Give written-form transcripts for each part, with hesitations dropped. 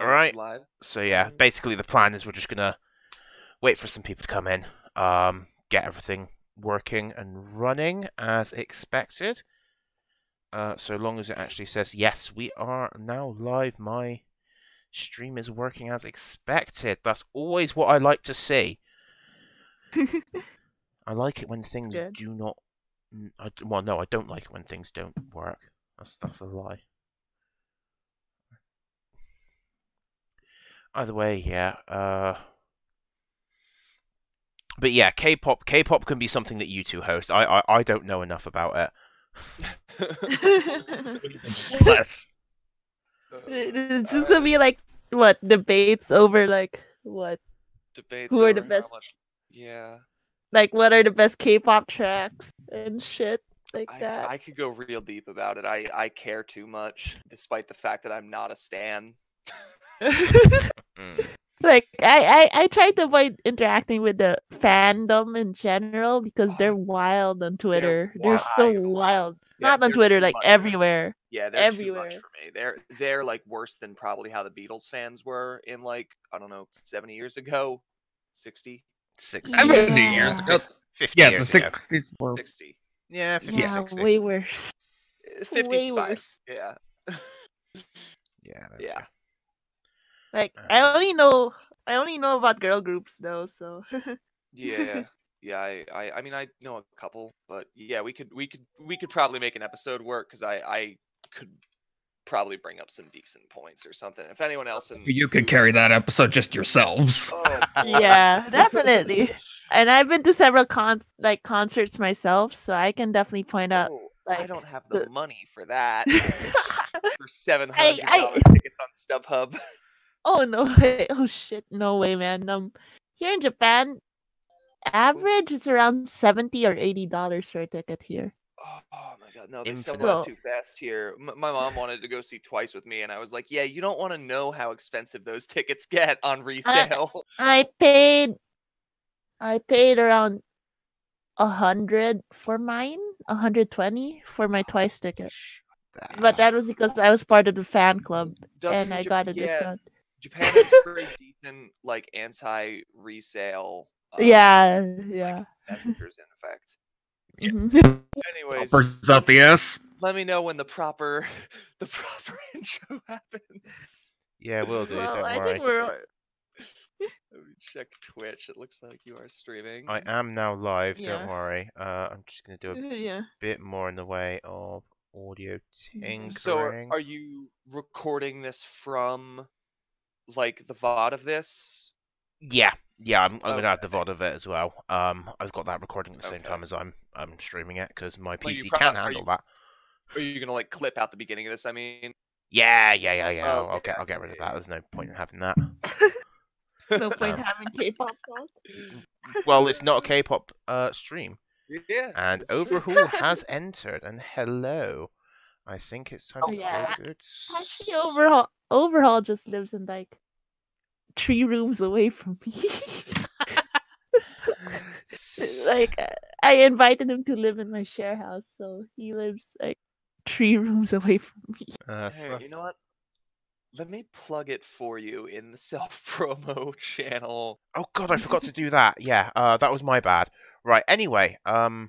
All Oh, this right. is live. So yeah, basically the plan is we're just gonna wait for some people to come in, get everything working and running as expected. So long as it actually says yes, we are now live. My stream is working as expected. That's always what I like to see. I like it when things Good. do not. Well, no, I don't like it when things don't work. That's a lie. Either way, yeah. But yeah, K-pop can be something that you two host. I don't know enough about it. Less. It's just gonna be like what debates over like what Debates who are the over best? how much. Yeah. Like what are the best K-pop tracks and shit like that. I could go real deep about it. I care too much, despite the fact that I'm not a stan. Like I try to avoid interacting with the fandom in general because they're wild on Twitter. They're so wild. Yeah, Not on they're Twitter, too like much. everywhere. Yeah, they're everywhere. too much for me. They're like worse than probably how the Beatles fans were in like, I don't know, 70 years ago, 60. 60 70 Yeah. years ago. 50 Yes, years the ago. 60s were 60. Yeah, 50, Yeah, 60. way worse. 55. Way worse. Yeah. Yeah, there Yeah. we go. Like I only know about girl groups though, so Yeah. Yeah, I mean I know a couple, but yeah, we could probably make an episode work because I could probably bring up some decent points or something. If anyone else in You could carry that episode just yourselves. Oh, boy. yeah, definitely. And I've been to several concerts myself, so I can definitely point out. Oh, Like I don't have the money for that. I- For $700 tickets on StubHub. Oh no way! Oh shit! No way, man. Here in Japan, average is around $70 or $80 for a ticket here. Oh my god, no, they Infinite. sell out too fast here. My mom wanted to go see Twice with me, and I was like, yeah, you don't want to know how expensive those tickets get on resale. I paid around 100 for mine, 120 for my Twice ticket. But that was because I was part of the fan club and I got a discount. Japan has pretty decent, like, anti-resale. Yeah. Measures in effect. Mhm. Anyways, Burns out the S. let me know when the proper intro happens. Yeah, we'll do. Well, Don't I worry. think we're. Let me check Twitch. It looks like you are streaming. I am now live. Yeah. Don't worry. I'm just gonna do a Yeah. bit more in the way of audio tinkering. So, are you recording this from, like, the VOD of this? Yeah. I'm gonna add the VOD of it as well. I've got that recording at the same Okay. time as I'm streaming it because my Well, you PC prob- can't are handle you- that. Are you gonna, like, clip out the beginning of this? I mean, Yeah. Oh, okay, I'll get rid of that. There's no point in having that. No point having K-pop talk. Well, it's not a K-pop stream. yeah. And that's true. Overhaul has entered. And hello. I think it's time to yeah. go good. Actually, overhaul just lives in like 3 rooms away from me. Like I invited him to live in my share house, so he lives like 3 rooms away from me. Hey, you know what? Let me plug it for you in the self-promo channel. Oh god, I forgot to do that. Yeah, that was my bad. Right, anyway, I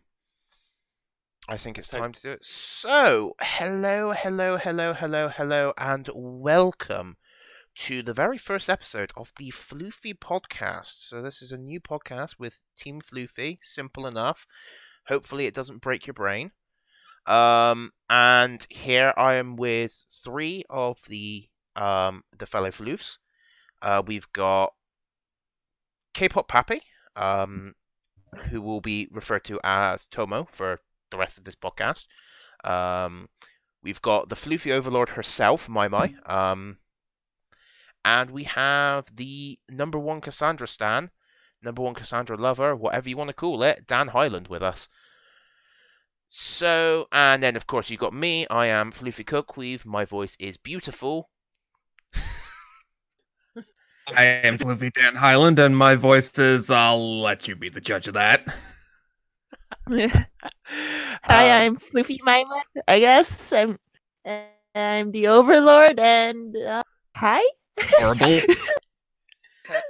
think it's time to do it. So, hello, and welcome to the very first episode of the Floofy podcast. So this is a new podcast with Team Floofy, simple enough. Hopefully it doesn't break your brain. And here I am with 3 of the fellow Floofs. We've got KPopPapi, who will be referred to as Tomo for the rest of this podcast. We've got the Floofy Overlord herself, Maimai. And we have the number 1 Cassandra stan, number 1 Cassandra lover, whatever you want to call it, Dan Highland with us. So, and then of course you got me. I am Floofy Cookweave. My voice is beautiful. I am Floofy Dan Highland, and my voice is, I'll let you be the judge of that. Hi, I'm Floofy Maimai. I guess I'm the Overlord, and hi, Horrible.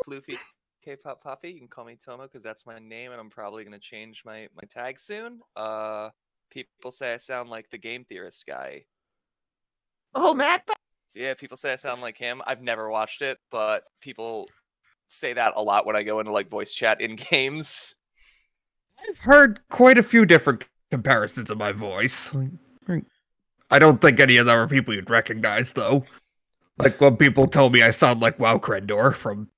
Floofy, KPopPapi. You can call me Tomo because that's my name, and I'm probably gonna change my tag soon. People say I sound like the game theorist guy. Oh, Matt. Yeah, people say I sound like him. I've never watched it, but people say that a lot when I go into like voice chat in games. I've heard quite a few different comparisons of my voice. I don't think any of them are people you'd recognize, though. Like when people told me I sound like WoW Crendor from...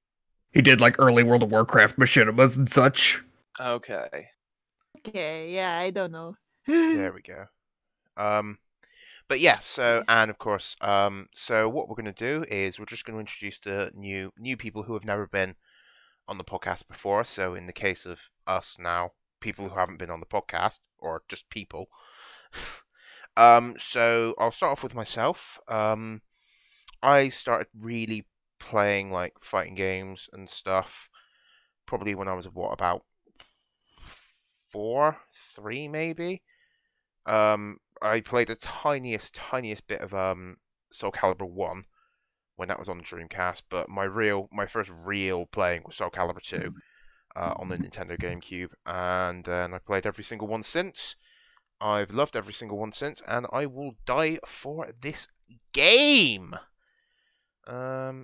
He did like early World of Warcraft machinimas and such. Okay. Okay, yeah, I don't know. There we go. But yeah, so, and of course, so what we're going to do is we're just going to introduce the new people who have never been on the podcast before. So in the case of us now, people who haven't been on the podcast, or just people. So I'll start off with myself. I started really playing like fighting games and stuff probably when I was about 3 maybe. I played the tiniest bit of Soul Calibur 1 when that was on the Dreamcast, but my first real playing was Soul Calibur 2 on the Nintendo GameCube, and then I played every single one since. I've loved every single one since, and I will die for this game.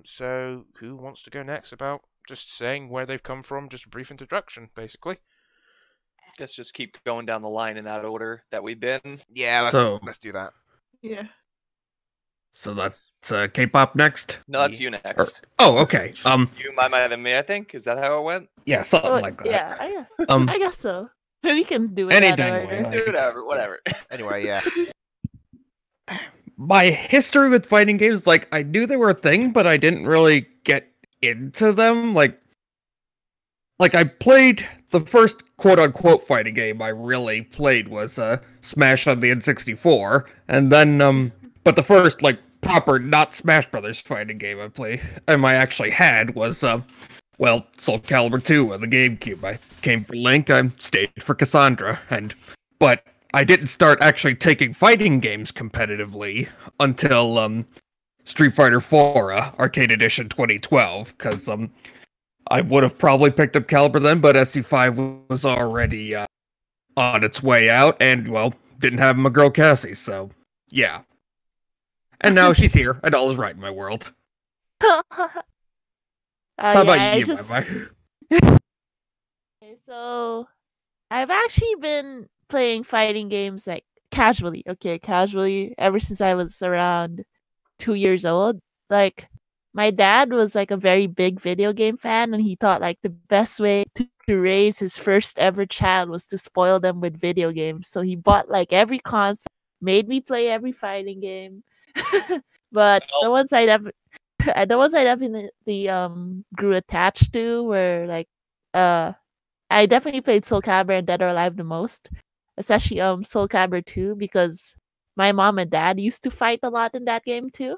So who wants to go next about just saying where they've come from? Just a brief introduction, basically. Guess just keep going down the line in that order that we've been. Yeah, let's do that. Yeah. So that's K-pop next? No, that's you next. Oh, okay. You, Maimai, then me, I think. Is that how it went? Yeah, something like that. Yeah, I guess so. We can do it. Any that dang order. way. Whatever. Anyway, yeah. My history with fighting games, like, I knew they were a thing, but I didn't really get into them. Like I played the first quote-unquote fighting game I really played was Smash on the N64, and then, but the first, like, proper not Smash Brothers fighting game I actually had was, Soul Calibur 2 on the GameCube. I came for Link, I stayed for Cassandra, but I didn't start actually taking fighting games competitively until, Street Fighter 4 Arcade Edition 2012, because, I would have probably picked up Calibur then, but SC5 was already on its way out, and, well, didn't have my girl Cassie, so, yeah. And now she's here, and all is right in my world. So how about you, Maimai? Okay, so I've actually been playing fighting games like casually, ever since I was around 2 years old. Like, my dad was like a very big video game fan, and he thought like the best way to raise his first ever child was to spoil them with video games. So he bought like every console, made me play every fighting game. But the ones I definitely grew attached to were like I definitely played Soul Calibur and Dead or Alive the most, especially Soul Calibur 2 because my mom and dad used to fight a lot in that game too.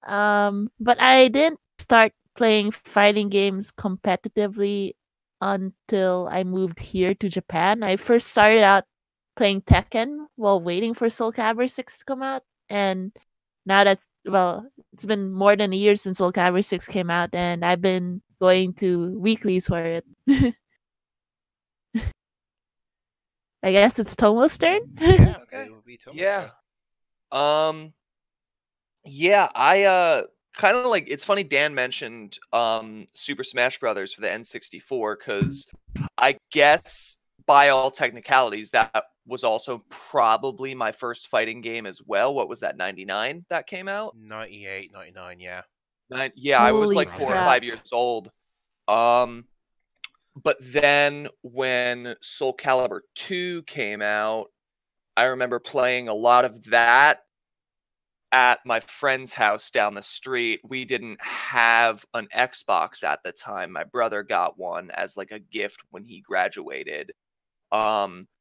But I didn't start playing fighting games competitively until I moved here to Japan. I first started out playing Tekken while waiting for Soul Calibur 6 to come out, and now it's been more than a year since Soul Calibur 6 came out, and I've been going to weeklies for it. I guess it's Tomo's turn. Yeah, Okay. it will be Tomo's Yeah. turn. Yeah, I kind of like, it's funny Dan mentioned Super Smash Brothers for the N64 because I guess by all technicalities that was also probably my first fighting game as well. What was that, 99 that came out? 98, 99, yeah. Yeah, I was Holy like 4 or crap. 5 years old. But then when Soul Calibur 2 came out, I remember playing a lot of that at my friend's house down the street. We didn't have an Xbox at the time. My brother got one as like a gift when he graduated.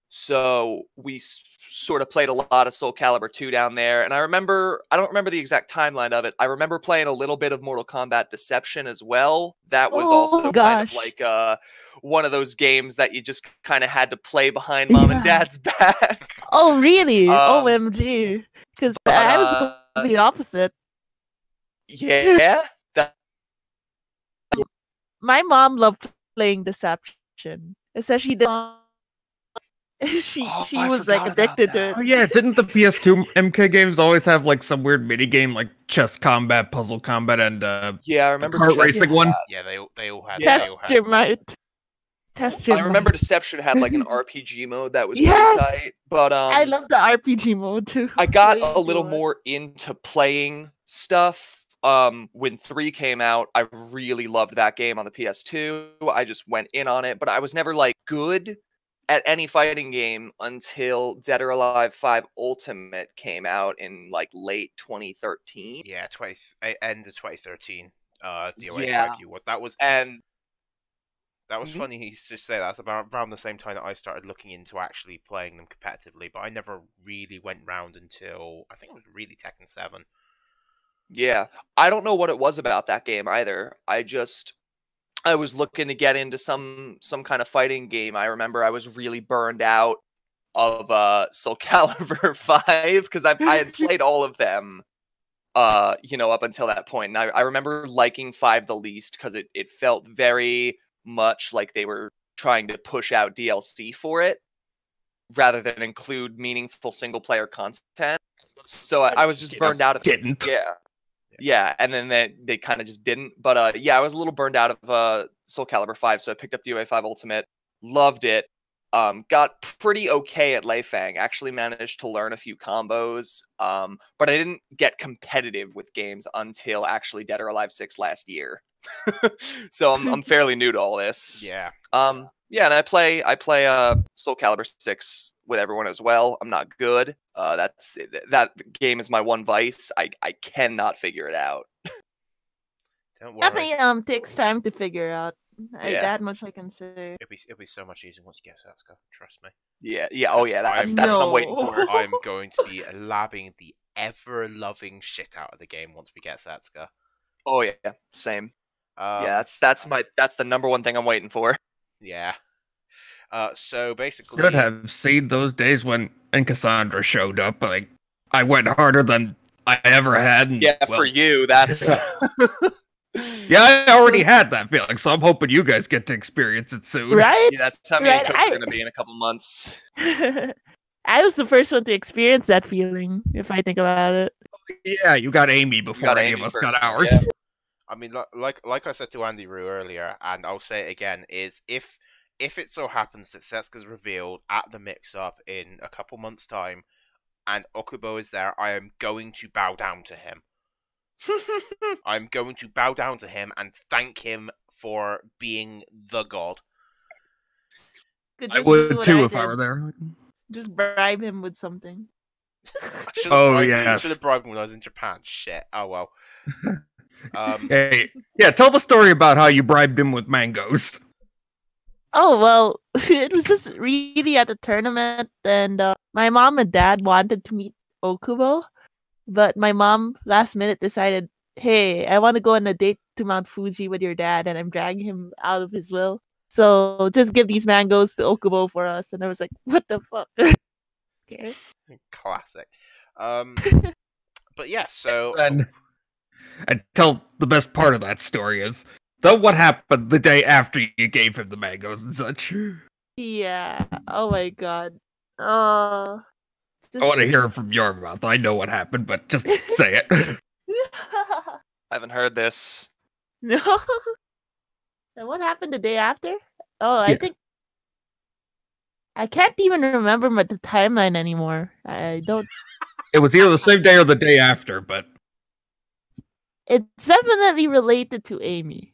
So we sort of played a lot of Soul Calibur 2 down there. And I don't remember the exact timeline of it. I remember playing a little bit of Mortal Kombat Deception as well. That was also kind of like one of those games that you just kind of had to play behind mom and dad's back. Oh, really? OMG. Because I was the opposite. Yeah, that My mom loved playing Deception, especially the she Oh, she I was like forgot about addicted to that. Oh it. yeah, didn't the PS2 MK games always have like some weird mini game like chess combat, puzzle combat, and Yeah, I a remember kart chess racing had one? that. Yeah, they all had. Yeah. They all Test had. your might. Test your I remember might. Deception had like an RPG mode that was Yes! pretty tight, but I love the RPG mode too. I got Way a little too much. more into playing stuff when 3 came out. I really loved that game on the PS2. I just went in on it, but I was never like good at any fighting game until Dead or Alive 5 Ultimate came out in like late 2013. Yeah, end of 2013. DOA Yeah. 5U was. That was And Mhm. funny. You just say that. That's about around the same time that I started looking into actually playing them competitively. But I never really went round until I think it was really Tekken 7. yeah, I don't know what it was about that game either. I was looking to get into some kind of fighting game. I remember I was really burned out of Soul Calibur 5 because I had played all of them up until that point. And I remember liking 5 the least because it felt very much like they were trying to push out DLC for it rather than include meaningful single player content. So I was just burned out of it. Didn't. Yeah, and then they kind of just didn't. But yeah, I was a little burned out of Soul Calibur 5, so I picked up DOA 5 Ultimate, loved it. Got pretty okay at Lei Fang. Actually managed to learn a few combos, but I didn't get competitive with games until actually Dead or Alive 6 last year. So I'm fairly new to all this. Yeah. Yeah, and I play Soul Calibur 6 with everyone as well. I'm not good. That game is my one vice. I cannot figure it out. Don't worry. Definitely takes time to figure out. Yeah. That much I can say. It'll be so much easier once you get Setsuko. Trust me. Yeah. Oh yeah. That's I'm- what I'm waiting No. for. I'm going to be labbing the ever-loving shit out of the game once we get Setsuko. Oh yeah. Same. Um, Yeah. That's the number one thing I'm waiting for. Yeah. So basically, Should have seen those days when Cassandra showed up. Like I went harder than I ever had. And, Yeah. well, For you, that's. yeah, I already had that feeling, so I'm hoping you guys get to experience it soon. Right? Yeah, that's how many Right, codes are gonna be in a couple months. I was the first one to experience that feeling, if I think about it. Yeah, you got Amy before got any Amy of us first, got ours. yeah. I mean, like I said to Andy Rue earlier, and I'll say it again, is if it so happens that Setsuka's revealed at the mix-up in a couple months' time, and Okubo is there, I am going to bow down to him. I'm going to bow down to him and thank him for being the god. Could I just do would what too if I did. were there. Just bribe him with something. Oh, yes. Should have bribed him when I was in Japan. Shit. Oh well. Hey, yeah, tell the story about how you bribed him with mangoes. Oh, well, it was just really at a tournament, and my mom and dad wanted to meet Okubo, but my mom last minute decided, hey, I want to go on a date to Mount Fuji with your dad, and I'm dragging him out of his will. So just give these mangoes to Okubo for us. And I was like, what the fuck? Okay. Classic. But yeah, so And tell the best part of that story is what happened the day after you gave him the mangoes and such. Yeah. Oh my god. I want to hear it from your mouth. I know what happened, but just say it. I haven't heard this. No. And what happened the day after? Oh, I Yeah. think I can't even remember the timeline anymore. I don't. It was either the same day or the day after, but It's definitely related to Amy.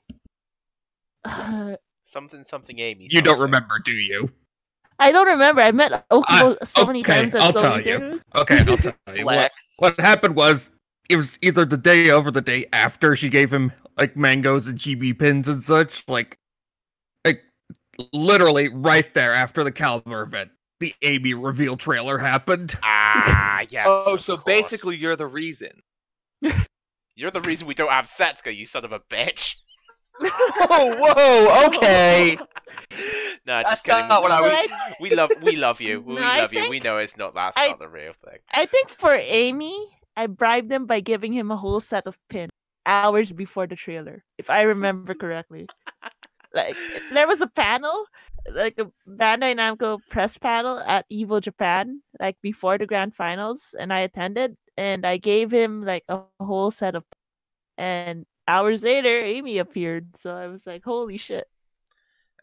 something Amy. you don't something. remember, do you? I don't remember. I met Okubo so many okay, times at I'll so tell many you. tournaments. Okay, I'll tell you. Flex. What happened was, it was either the day of or the day after she gave him, like, mangoes and chibi pins and such. Like literally right there after the Caliber event, the Amy reveal trailer happened. Ah, yes. Oh, of so course. basically you're the reason. You're the reason we don't have Setsuka, you son of a bitch. Whoa, okay. Nah, That's just kidding. not what I was. We love you. We No, I love you. We think know it's not. That's I- not the real thing. I think for Amy, I bribed him by giving him a whole set of pins. hours before the trailer, if I remember correctly. Like there was a panel, like a Bandai Namco press panel at Evo Japan, like before the grand finals, and I attended, and I gave him like a whole set of, and hours later, Amy appeared. So I was like, "Holy shit!"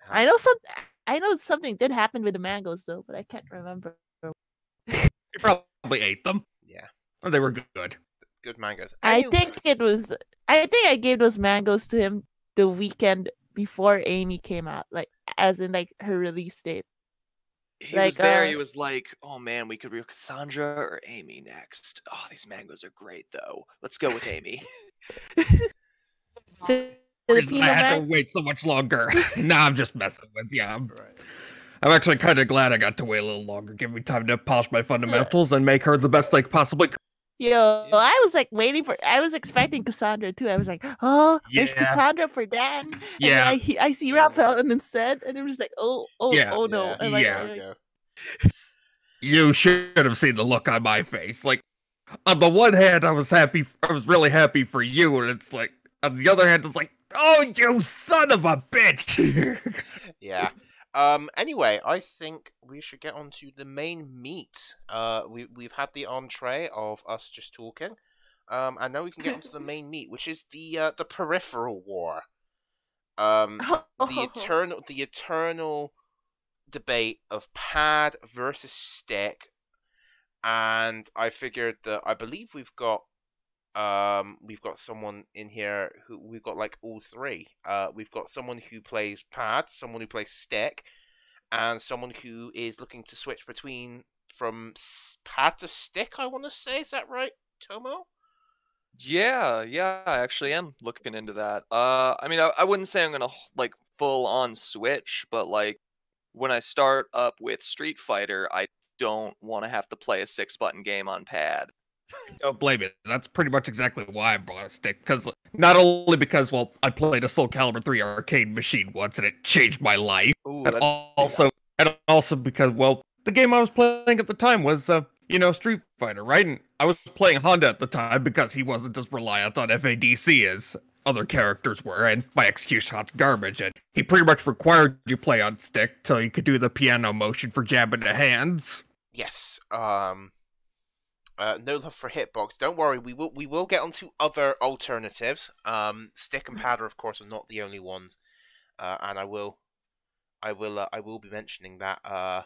I know something did happen with the mangoes though, but I can't remember. You probably ate them. Yeah, They were good. good mangoes. I think I gave those mangoes to him the weekend before Amy came out, like as in like her release date. He Like, was there. He was like, "Oh man, we could be Cassandra or Amy next. Oh, these mangoes are great though. Let's go with Amy." Reason Filipino I had to man. wait so much longer. Nah, I'm just messing with you. Right. I'm actually kind of glad I got to wait a little longer. Give me time to polish my fundamentals and make her the best I possibly could. Yo, Yeah. I was like waiting for. I was expecting Cassandra too. I was like, oh, there's Yeah. Cassandra for Dan. And Yeah. then I see Raphael instead, and it was like, oh no. Yeah. And like, Yeah. There we go. You should have seen the look on my face. Like, on the one hand, I was really happy for you, and it's like, on the other hand, it's like, oh, you son of a bitch! Yeah. Anyway, I think we should get on to the main meat. We've had the entree of us just talking. And now we can get onto the main meat, which is the Peripheral War. The eternal debate of pad versus stick. And I figured that I believe we've got someone in here who we've got like all three. We've got someone who plays pad, someone who plays stick, and someone who is looking to switch from pad to stick. I want to say, is that right, Tomo? Yeah, I actually am looking into that. I mean, I wouldn't say I'm gonna like full on switch, but like when I start up with Street Fighter, I don't want to have to play a 6-button game on pad. Don't blame it. That's pretty much exactly why I brought a stick. Because not only because, well, I played a Soul Calibur 3 arcade machine once and it changed my life, Ooh, and also because, well, the game I was playing at the time was, Street Fighter, right? And I was playing Honda at the time because he wasn't as reliant on FADC as other characters were, and my execution shot's garbage, and he pretty much required you play on stick till you could do the piano motion for jabbing the hands. Yes. No love for hitbox. Don't worry, we will get onto other alternatives. Stick and pad, of course, are not the only ones, and I will be mentioning that. I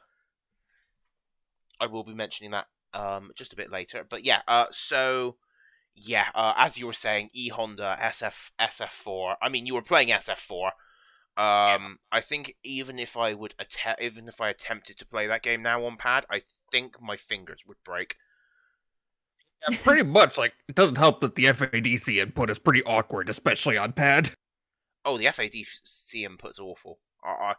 will be mentioning that just a bit later. But yeah, as you were saying, E Honda SF4. I mean, you were playing SF4. I think even if I attempted to play that game now on pad, I think my fingers would break. Yeah, pretty much. Like, it doesn't help that the FADC input is pretty awkward, especially on pad. Oh, the FADC input's awful. Yeah.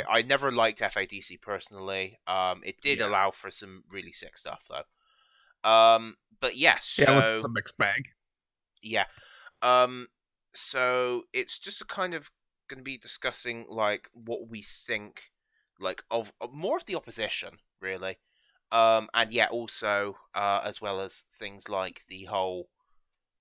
I never liked FADC personally. It did allow for some really sick stuff though. But yes, it was a mixed bag. Yeah. So it's just kind of going to be discussing like what we think, like of more of the opposition, really. And yeah, also as well as things like the whole,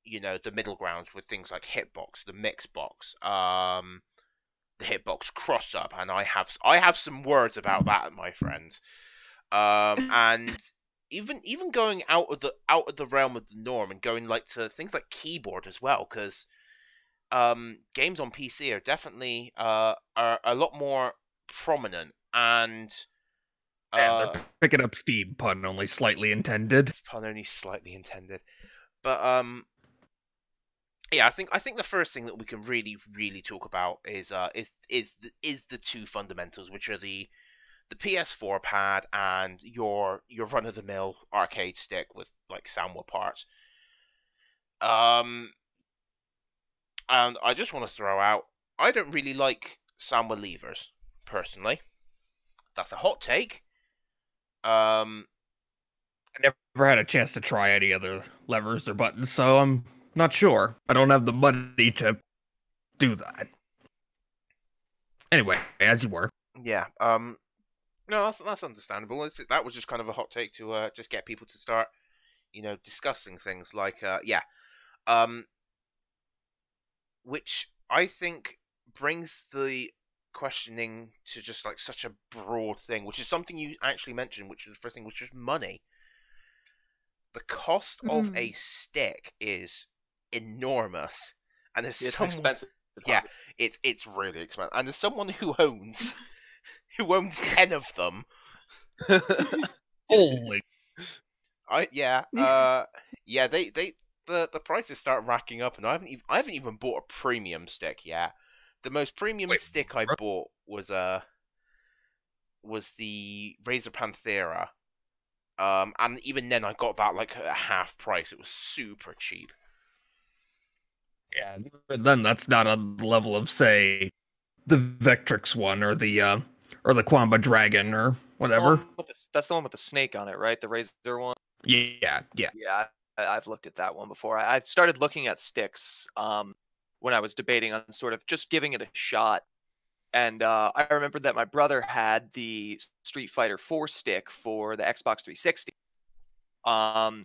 the middle grounds with things like hitbox, the mix box, the hitbox cross up, and I have some words about that, my friends. And even going out of the realm of the norm and going like to things like keyboard as well, because games on PC are definitely are a lot more prominent, and they're picking up steam, pun only slightly intended. Pun only slightly intended. But yeah, I think the first thing that we can really talk about is the two fundamentals, which are the PS4 pad and your run of the mill arcade stick with like Sanwa parts. And I just want to throw out, I don't really like Sanwa levers personally. That's a hot take. I never had a chance to try any other levers or buttons, so I'm not sure. I don't have the money to do that. Anyway, as you were. Yeah. No, that's understandable. That was just kind of a hot take to just get people to start, discussing things like yeah. which I think brings the questioning to just like such a broad thing, which is something you actually mentioned, which is the first thing, which is money. The cost of a stick is enormous, and there's It's someone, expensive. yeah, it's really expensive, and there's someone who owns 10 of them. Holy. The prices start racking up, and I haven't even bought a premium stick yet. The most premium stick I bought was the Razer Panthera. And even then I got that like at half price. It was super cheap. Yeah, but then that's not on the level of, say, the Vectrix one or the Quamba Dragon or whatever. That's the one with the snake on it, right? The Razer one. Yeah. Yeah, I've looked at that one before. I started looking at sticks when I was debating on sort of just giving it a shot. And I remember that my brother had the Street Fighter 4 stick for the Xbox 360.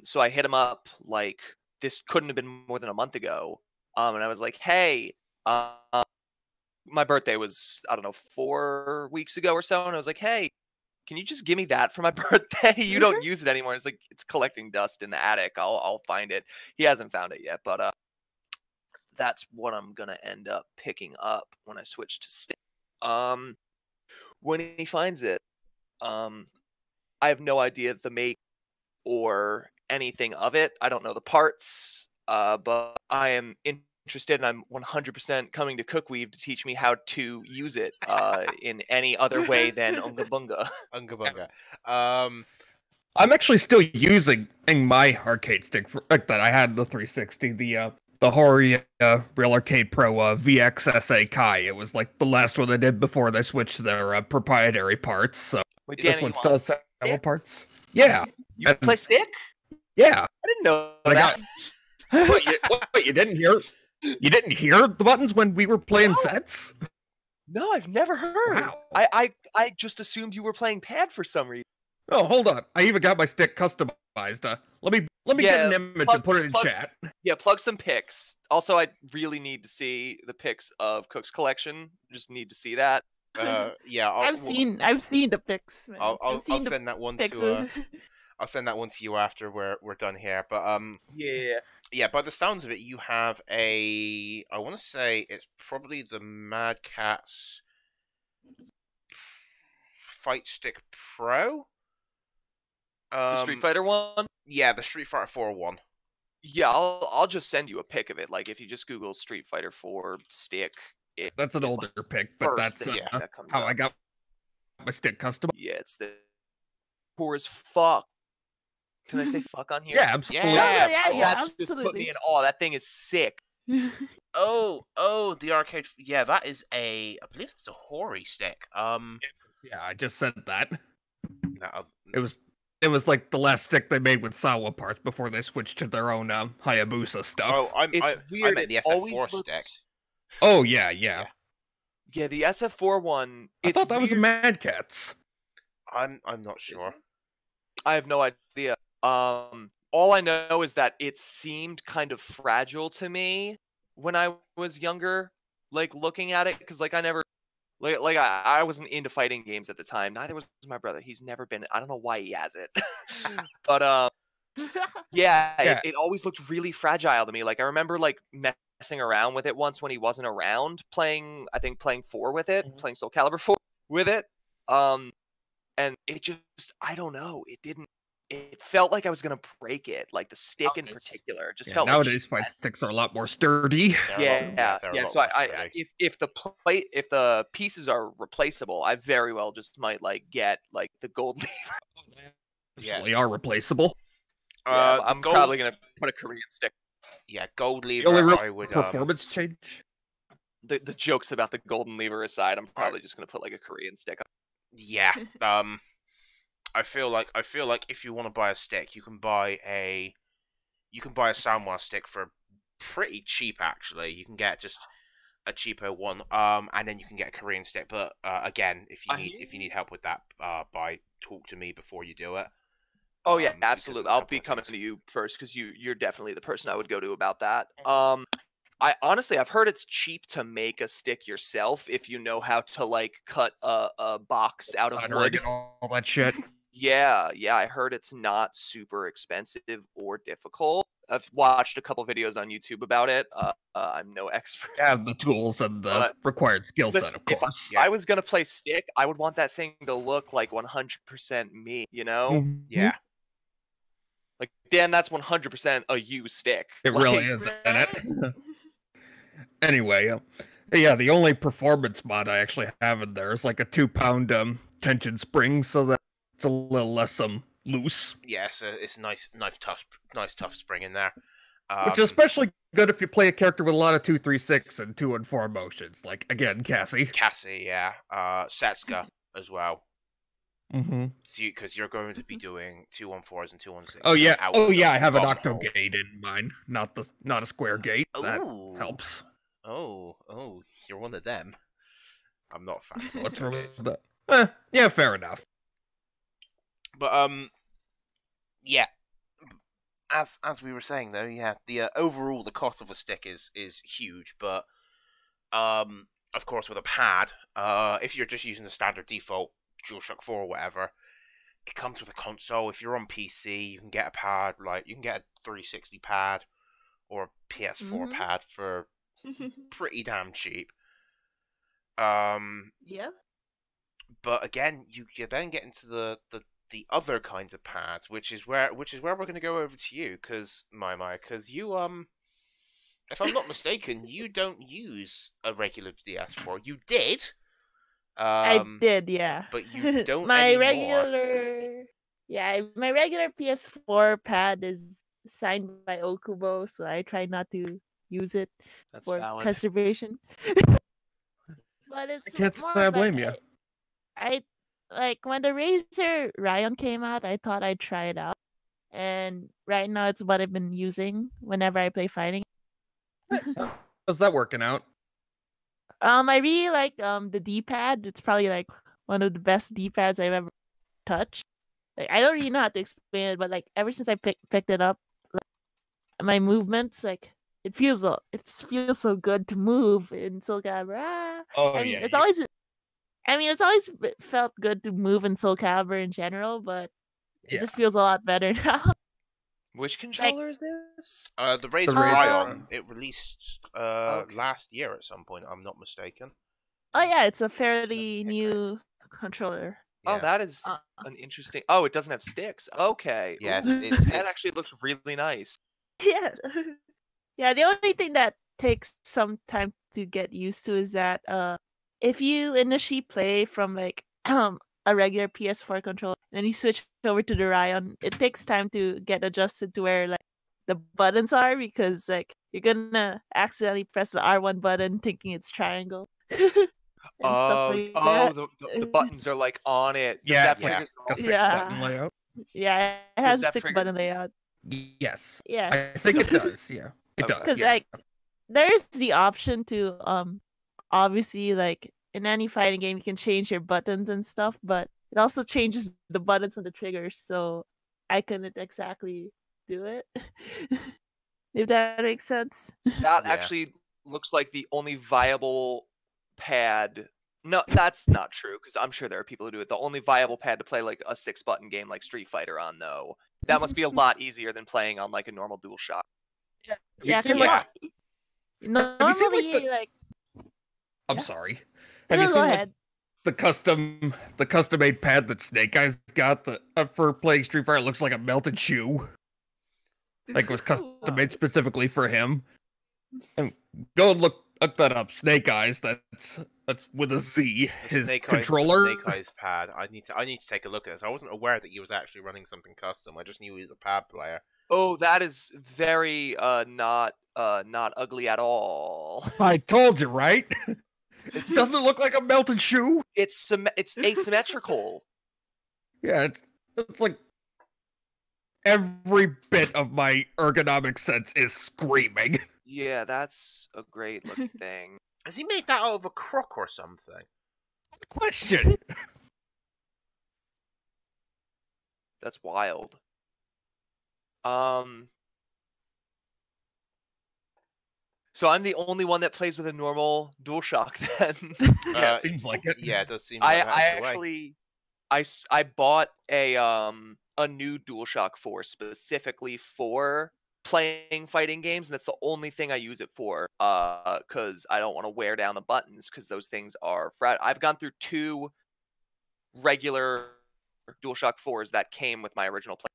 So I hit him up like this couldn't have been more than a month ago. And I was like, hey, my birthday was, I don't know, 4 weeks ago or so. And I was like, hey, can you just give me that for my birthday? You don't use it anymore. It's like, it's collecting dust in the attic. I'll find it. He hasn't found it yet, but that's what I'm going to end up picking up when I switch to stick. When he finds it, I have no idea the make or anything of it. I don't know the parts, but I am interested, and I'm 100% coming to Cookweave to teach me how to use it in any other way than Unga Bunga. Unga Bunga. I'm actually still using my arcade stick that I had the 360, the Hori Real Arcade Pro VXSA Kai. It was like the last one they did before they switched to their proprietary parts. So Wait, this Danny, one you still want has several stick? parts. Yeah, You play stick? yeah. I didn't know I that. What, you didn't hear? You didn't hear the buttons when we were playing No. sets? No, I've never heard. Wow. I just assumed you were playing pad for some reason. Oh, hold on. I even got my stick customized. Let me get an image and put it in chat. Yeah, plug some pics. Also, I really need to see the pics of Cook's collection. Just need to see that. Yeah, I've seen the pics. Man. I'll send that one to I'll send that one to you after we're done here. But yeah. By the sounds of it, you have I want to say it's probably the Mad Catz Fight Stick Pro. The Street Fighter one. Yeah, the Street Fighter 4 one. Yeah, I'll just send you a pic of it. Like if you just Google Street Fighter 4 stick. That's an older pic, but that's that comes how up. I got my stick custom. Yeah, it's the poor as fuck. Can I say fuck on here? Yeah, absolutely. Yeah, That's just absolutely. put me in awe. That thing is sick. Oh, the arcade. Yeah, that is I believe it's a Hori stick. Yeah, I just said that. No, It was like the last stick they made with Sawa parts before they switched to their own Hayabusa stuff. oh, It's weird. I meant the It SF4 always stick. looks- Oh yeah. Yeah, the SF4 one. I thought that was a weird. Mad Catz. I'm not sure. I have no idea. All I know is that it seemed kind of fragile to me when I was younger, like looking at it, because like I never, like I wasn't into fighting games at the time. Neither was my brother. He's never been. I don't know why he has it, but Yeah. It always looked really fragile to me. Like I remember like messing around with it once when he wasn't around, playing 4 with it, playing Soul Calibur 4 with it. And it just, I don't know, it felt like I was gonna break it, like the stick in particular. Just felt nowadays like fight sticks are a lot more sturdy. yeah. So if the pieces are replaceable, I very well just might like get like the gold lever. Absolutely are replaceable. I'm probably gonna put a Korean stick. Yeah, gold The lever. only real I would performance change. The jokes about the golden lever aside, I'm probably just gonna put like a Korean stick. Yeah. I feel like if you want to buy a stick, you can buy a Sanwa stick for pretty cheap actually. You can get just a cheaper one. And then you can get a Korean stick. But again, if you need help with that, talk to me before you do it. Oh yeah, absolutely. I'll be coming to you first because you're definitely the person I would go to about that. I've heard it's cheap to make a stick yourself if you know how to like cut a box out of Soldering wood. and all that shit. Yeah, I heard it's not super expensive or difficult. I've watched a couple videos on YouTube about it. I'm no expert. Have the tools and the But required skill listen, set, of if course. I was gonna play stick, I would want that thing to look like 100% me. You know, Mhm. Yeah. like Dan, that's 100% a you stick. It Like, really is, isn't it? Anyway, yeah, the only performance mod I actually have in there is like a 2-pound tension spring, so that it's a little less loose. Yeah, it's a nice tough spring in there. Which is especially good if you play a character with a lot of 2, 3, 6, and 2 and 4 motions. Like, again, Cassie. Cassie, yeah. Setsuka as well. Mm-hmm. Because you're going to be doing 2-on-4s and 2-on-6s. Oh yeah, out oh of the yeah, I have an bum octo hole. gate in mine, not a square gate. That Ooh. helps. Oh, you're one of them. I'm not a fan of What's octo wrong gates. with that? Yeah, fair enough. But yeah. As we were saying though, yeah, the overall the cost of a stick is huge, but of course with a pad, if you're just using the standard default DualShock 4 or whatever, it comes with a console. If you're on PC, you can get a pad, like you can get a 360 pad or a PS4 pad for pretty damn cheap. Yeah. But again, you then get into the other kinds of pads, which is where we're going to go over to you, because because you if I'm not mistaken, you don't use a regular DS4. You did. I did, yeah. But you don't my anymore. my regular PS4 pad is signed by Okubo, so I try not to use it that's for valid. preservation. But it's I can't more say I of blame like, you. I like when the Razer Ryan came out, I thought I'd try it out. And right now it's what I've been using whenever I play fighting. How's that working out? I really like the D-pad. It's probably like one of the best D-pads I've ever touched. Like I don't really know how to explain it, but like ever since I picked it up, like, my movements, like it feels so good to move in Soul Calibur. Oh I mean, yeah, it's always felt good to move in Soul Calibur in general, but it just feels a lot better now. Which controller is this? The Razer Razer. Ryan, it released Okay. last year at some point. I'm not mistaken. Oh yeah, it's a fairly new controller. Oh, Yeah. that is Uh, an interesting. Oh, it doesn't have sticks. Okay. Yes, Ooh, it's that actually looks really nice. Yes. Yeah, the only thing that takes some time to get used to is that if you initially play from like a regular PS4 controller and you switch over to the Ryan, it takes time to get adjusted to where like the buttons are, because like you're gonna accidentally press the R1 button thinking it's triangle. And stuff like that. The buttons are like on it. Does Yeah, that it's like trigger? a 6 Yeah. button layout. Yeah, it Does has a that 6-button trigger- layout. Yes, Yes. I think it does. Yeah, it Okay. does. Because Yeah. like there's the option to obviously like in any fighting game you can change your buttons and stuff, but it also changes the buttons and the triggers, so I couldn't exactly do it. If that makes sense. That Yeah. actually looks like the only viable pad. No, that's not true, because I'm sure there are people who do it. The only viable pad to play like a 6-button game like Street Fighter on, though. That must be a lot easier than playing on like a normal DualShock. Have Yeah, you seen, because like, normally you seen, like, the- like I'm Yeah. sorry. no, Have you go seen like, ahead. the custom made pad that Snake Eyes got for playing Street Fighter? It looks like a melted shoe. Like it was custom made specifically for him. And go and look that up. Snake Eyes. That's with a Z. The His Snake controller. Eyes, the Snake Eyes pad. I need to take a look at this. I wasn't aware that he was actually running something custom. I just knew he was a pad player. Oh, that is very not ugly at all. I told you, right? It It's doesn't look like a melted shoe. it's asymmetrical. Yeah, it's like every bit of my ergonomic sense is screaming. Yeah, that's a great looking thing. Has he made that out of a crock or something? Question. That's wild. So I'm the only one that plays with a normal DualShock then. Yeah, it seems like it. Yeah, it does seem I like that's the way. actually I bought a new DualShock 4 specifically for playing fighting games, and that's the only thing I use it for. Because I don't want to wear down the buttons, because those things are I've gone through 2 regular DualShock 4s that came with my original play.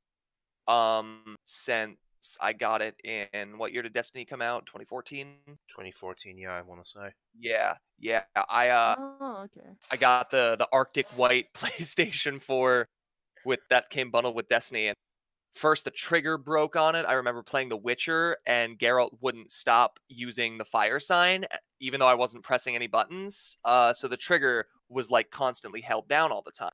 Since I got it in, what year did Destiny come out? 2014. 2014, yeah, I want to say. Yeah. Oh, okay. I got the Arctic White PlayStation 4 with that came bundled with Destiny, and first the trigger broke on it. I remember playing The Witcher, and Geralt wouldn't stop using the fire sign, even though I wasn't pressing any buttons. So the trigger was like constantly held down all the time.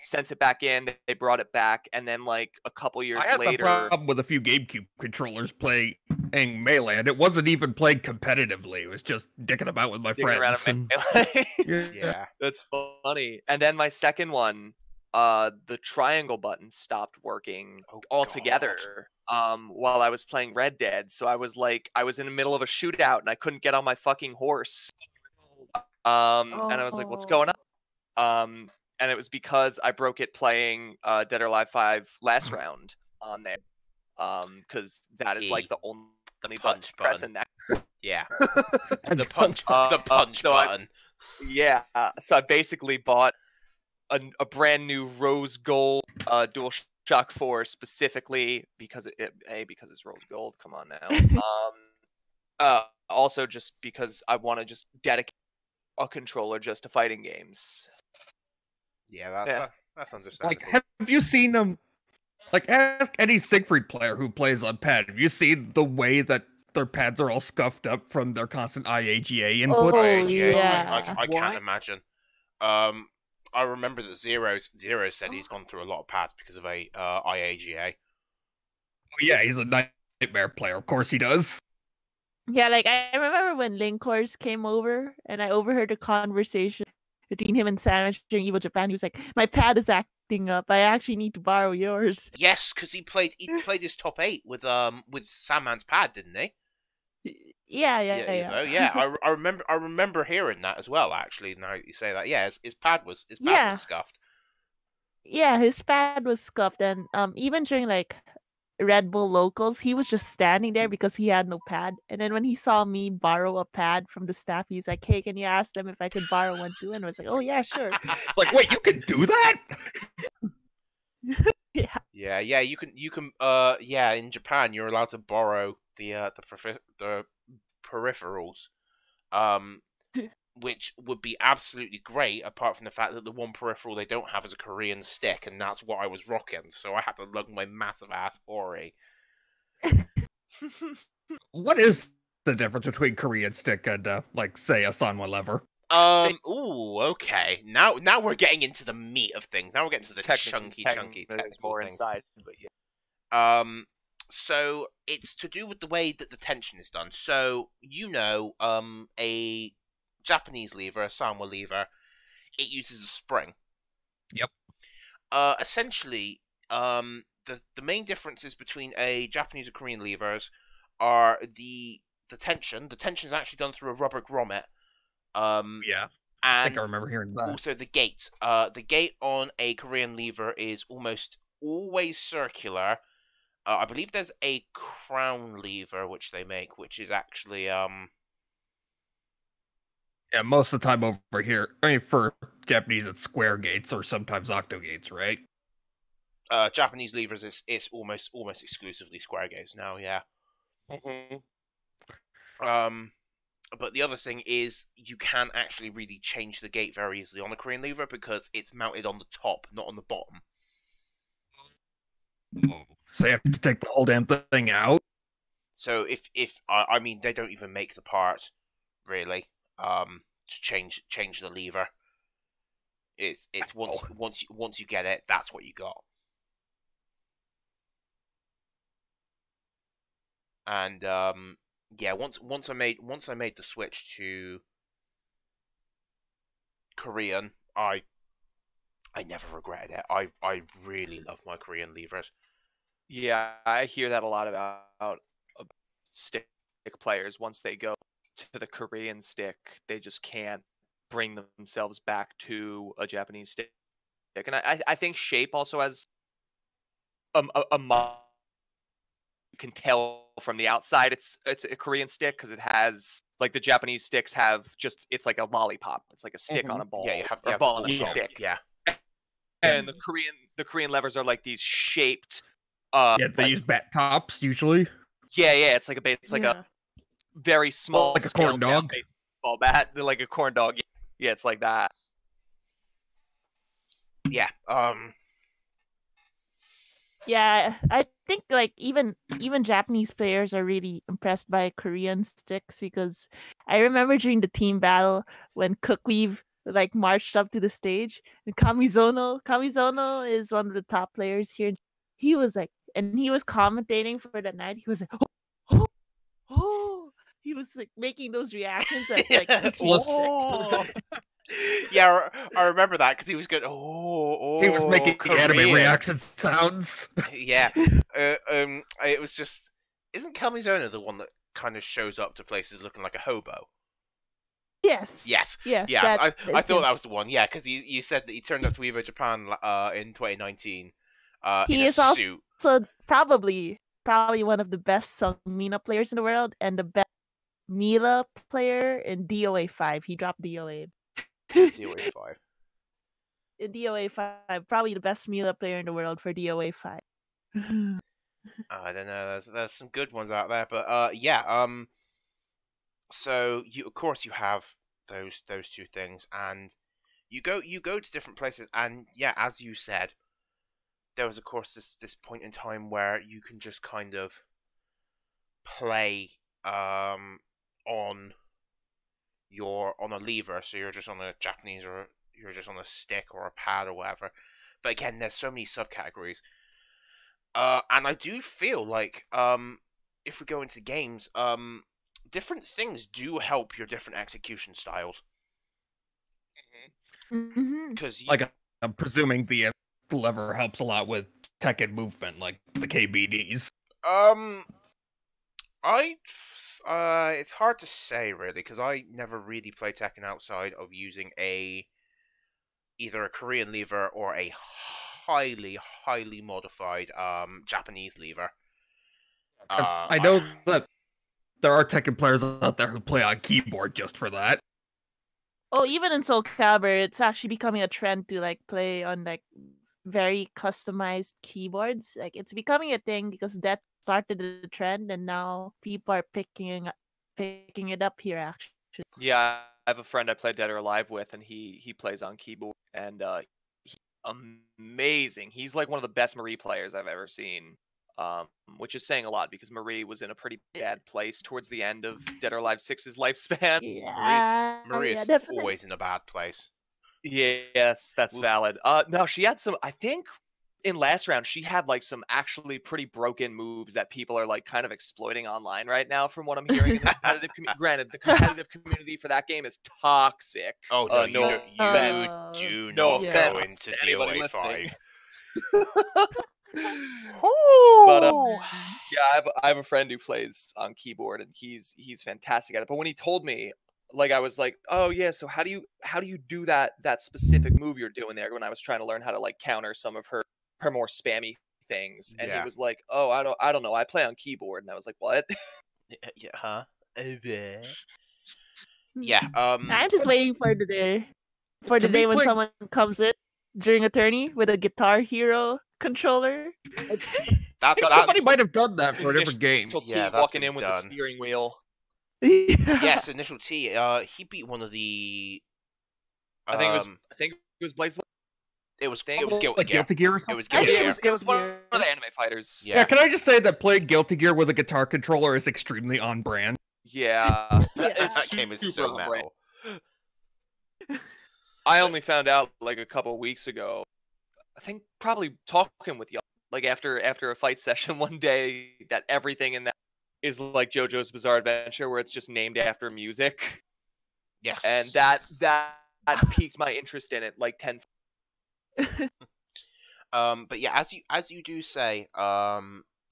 Sent it back in, they brought it back, and then like a couple years I had later, the problem with a few GameCube controllers playing Melee, and it wasn't even played competitively. It was just dicking about with my digging around friends. in Melee. Yeah. Yeah. That's funny. And then my second one, the triangle button stopped working altogether. While I was playing Red Dead, so I was in the middle of a shootout and I couldn't get on my fucking horse. And I was like, "What's going on?" And it was because I broke it playing Dead or Alive 5 last round on there. Because that is like the only button pressing that. Yeah. the punch button. Yeah. So I basically bought a brand new rose gold DualShock 4 specifically because because it's rose gold. Come on now. Also just because I want to just dedicate a controller just to fighting games. Yeah, that's understandable. Like, have you seen them? Like, ask any Siegfried player who plays on pad. Have you seen the way that their pads are all scuffed up from their constant IAGA inputs? Oh, IAGA, yeah. I can't imagine. I remember that Zero said he's gone through a lot of pads because of IAGA. Oh, yeah, he's a nightmare player. Of course he does. Yeah, like I remember when Linkhorst came over and I overheard a conversation between him and Samus during Evil Japan. He was like, "My pad is acting up. I actually need to borrow yours." Yes, because he played his top 8 with Sandman's pad, didn't he? Yeah. I remember hearing that as well. Actually, now you say that, yeah, his pad was scuffed. Yeah, his pad was scuffed, and even during like Red Bull locals, he was just standing there because he had no pad. And then when he saw me borrow a pad from the staff, he's like, "Hey, can you ask them if I could borrow one too?" And I was like, "Oh yeah, sure." It's like, wait, you can do that? Yeah. Yeah, you can in Japan you're allowed to borrow the peripherals, which would be absolutely great, apart from the fact that the one peripheral they don't have is a Korean stick, and that's what I was rocking, so I had to lug my massive ass Ori. What is the difference between Korean stick and, like, say, a Sanwa lever? Ooh, okay. Now we're getting into the meat of things. Now we're getting to the chunky technical more things. inside, but yeah. So it's to do with the way that the tension is done. So, a Japanese lever, a Sanwa lever, it uses a spring. Yep. Essentially, the main differences between a Japanese and Korean levers are the tension. The tension is actually done through a rubber grommet. Yeah. I think I remember hearing that. Also, the gate. The gate on a Korean lever is almost always circular. I believe there's a crown lever which they make, which is actually Yeah, most of the time over here, I mean, for Japanese, it's square gates or sometimes octo gates, right? Japanese levers it's almost exclusively square gates now. Yeah. Mm-hmm. But the other thing is you can actually really change the gate very easily on a Korean lever because it's mounted on the top, not on the bottom. So you have to take the whole damn thing out. So if I mean they don't even make the part really to change the lever. It's once you get it, that's what you got. And yeah, once I made the switch to Korean, I never regretted it. I really love my Korean levers. Yeah, I hear that a lot about stick players. Once they go to the Korean stick, they just can't bring themselves back to a Japanese stick. And I think shape also has you can tell from the outside it's a Korean stick because it has like the Japanese sticks have it's like a lollipop. It's like a stick on a ball. Yeah, you have or a ball on a the top. stick. Yeah. And the Korean levers are like these shaped. Yeah, they use bat tops usually. Yeah, it's like a very small, like a corn dog baseball bat, like a corn dog. Yeah, it's like that. Yeah. Yeah, I think like even Japanese players are really impressed by Korean sticks because I remember during the team battle when Cookweave like marched up to the stage and Kamizono is one of the top players here. He was like, and he was commentating for the night. He was like, oh. He was like making those reactions that like oh. Yeah, I remember that because he was going. Oh, he was making Korean. anime reaction sounds. Yeah, it was just. Isn't Kamizono the one that kind of shows up to places looking like a hobo? Yes. Yeah. I thought him. that was the one. Yeah, because you said that he turned up to Evo Japan in 2019. He in a is suit. also probably one of the best Sung Mina players in the world and the best Mila player in DOA 5. He dropped DOA. DOA 5. In DOA 5, probably the best Mila player in the world for DOA 5. I don't know. There's some good ones out there, but yeah. So you have those two things, and you go to different places, and yeah, as you said, there was of course this point in time where you can just kind of play on a lever, so you're just on a Japanese or you're just on a stick or a pad or whatever. But again, there's so many subcategories. And I do feel like if we go into games, different things do help your different execution styles. Because like I'm presuming the lever helps a lot with tech and movement, like the KBDs. It's hard to say really because I never really played Tekken outside of using either a Korean lever or a highly modified Japanese lever. I know that there are Tekken players out there who play on keyboard just for that. Oh, even in Soul Calibur, it's actually becoming a trend to like play on like very customized keyboards. Like it's becoming a thing because that started the trend, and now people are picking it up here. Actually, yeah, I have a friend I play Dead or Alive with, and he plays on keyboard, and he's amazing. He's like one of the best Marie players I've ever seen. Which is saying a lot because Marie was in a pretty bad place towards the end of Dead or Alive 6's lifespan. Yeah, Marie is definitely. always in a bad place. Yes, that's valid. No, she had some. I think in last round she had like some actually pretty broken moves that people are like kind of exploiting online right now. From what I'm hearing in the competitive granted, the competitive community for that game is toxic. Oh no, no you offense. do No not go offense into to anybody DOA 5. listening. But yeah, I have a friend who plays on keyboard, and he's fantastic at it. But when he told me, like, I was like, oh yeah, so how do you do that specific move you're doing there? When I was trying to learn how to like counter some of her more spammy things, and he was like, oh, I don't know, I play on keyboard, and I was like, what? Yeah, huh? Yeah. I'm just waiting for the day when someone comes in during a tourney with a Guitar Hero controller. Somebody might have done that for a different game. Yeah, that's walking been in with done. the steering wheel. Yes, Initial T. He beat one of the. I think it was Blaze. It was Guilty Gear. Like Guilty Gear or something? It was Guilty Gear. It was one of the anime fighters. Yeah. Yeah, can I just say that playing Guilty Gear with a guitar controller is extremely on brand? Yeah, That game is so on brand. metal. I only found out like a couple weeks ago. I think probably talking with y'all, like after a fight session one day, that everything in that is like JoJo's Bizarre Adventure, where it's just named after music. Yes. And that piqued my interest in it like 10. But yeah, as you do say,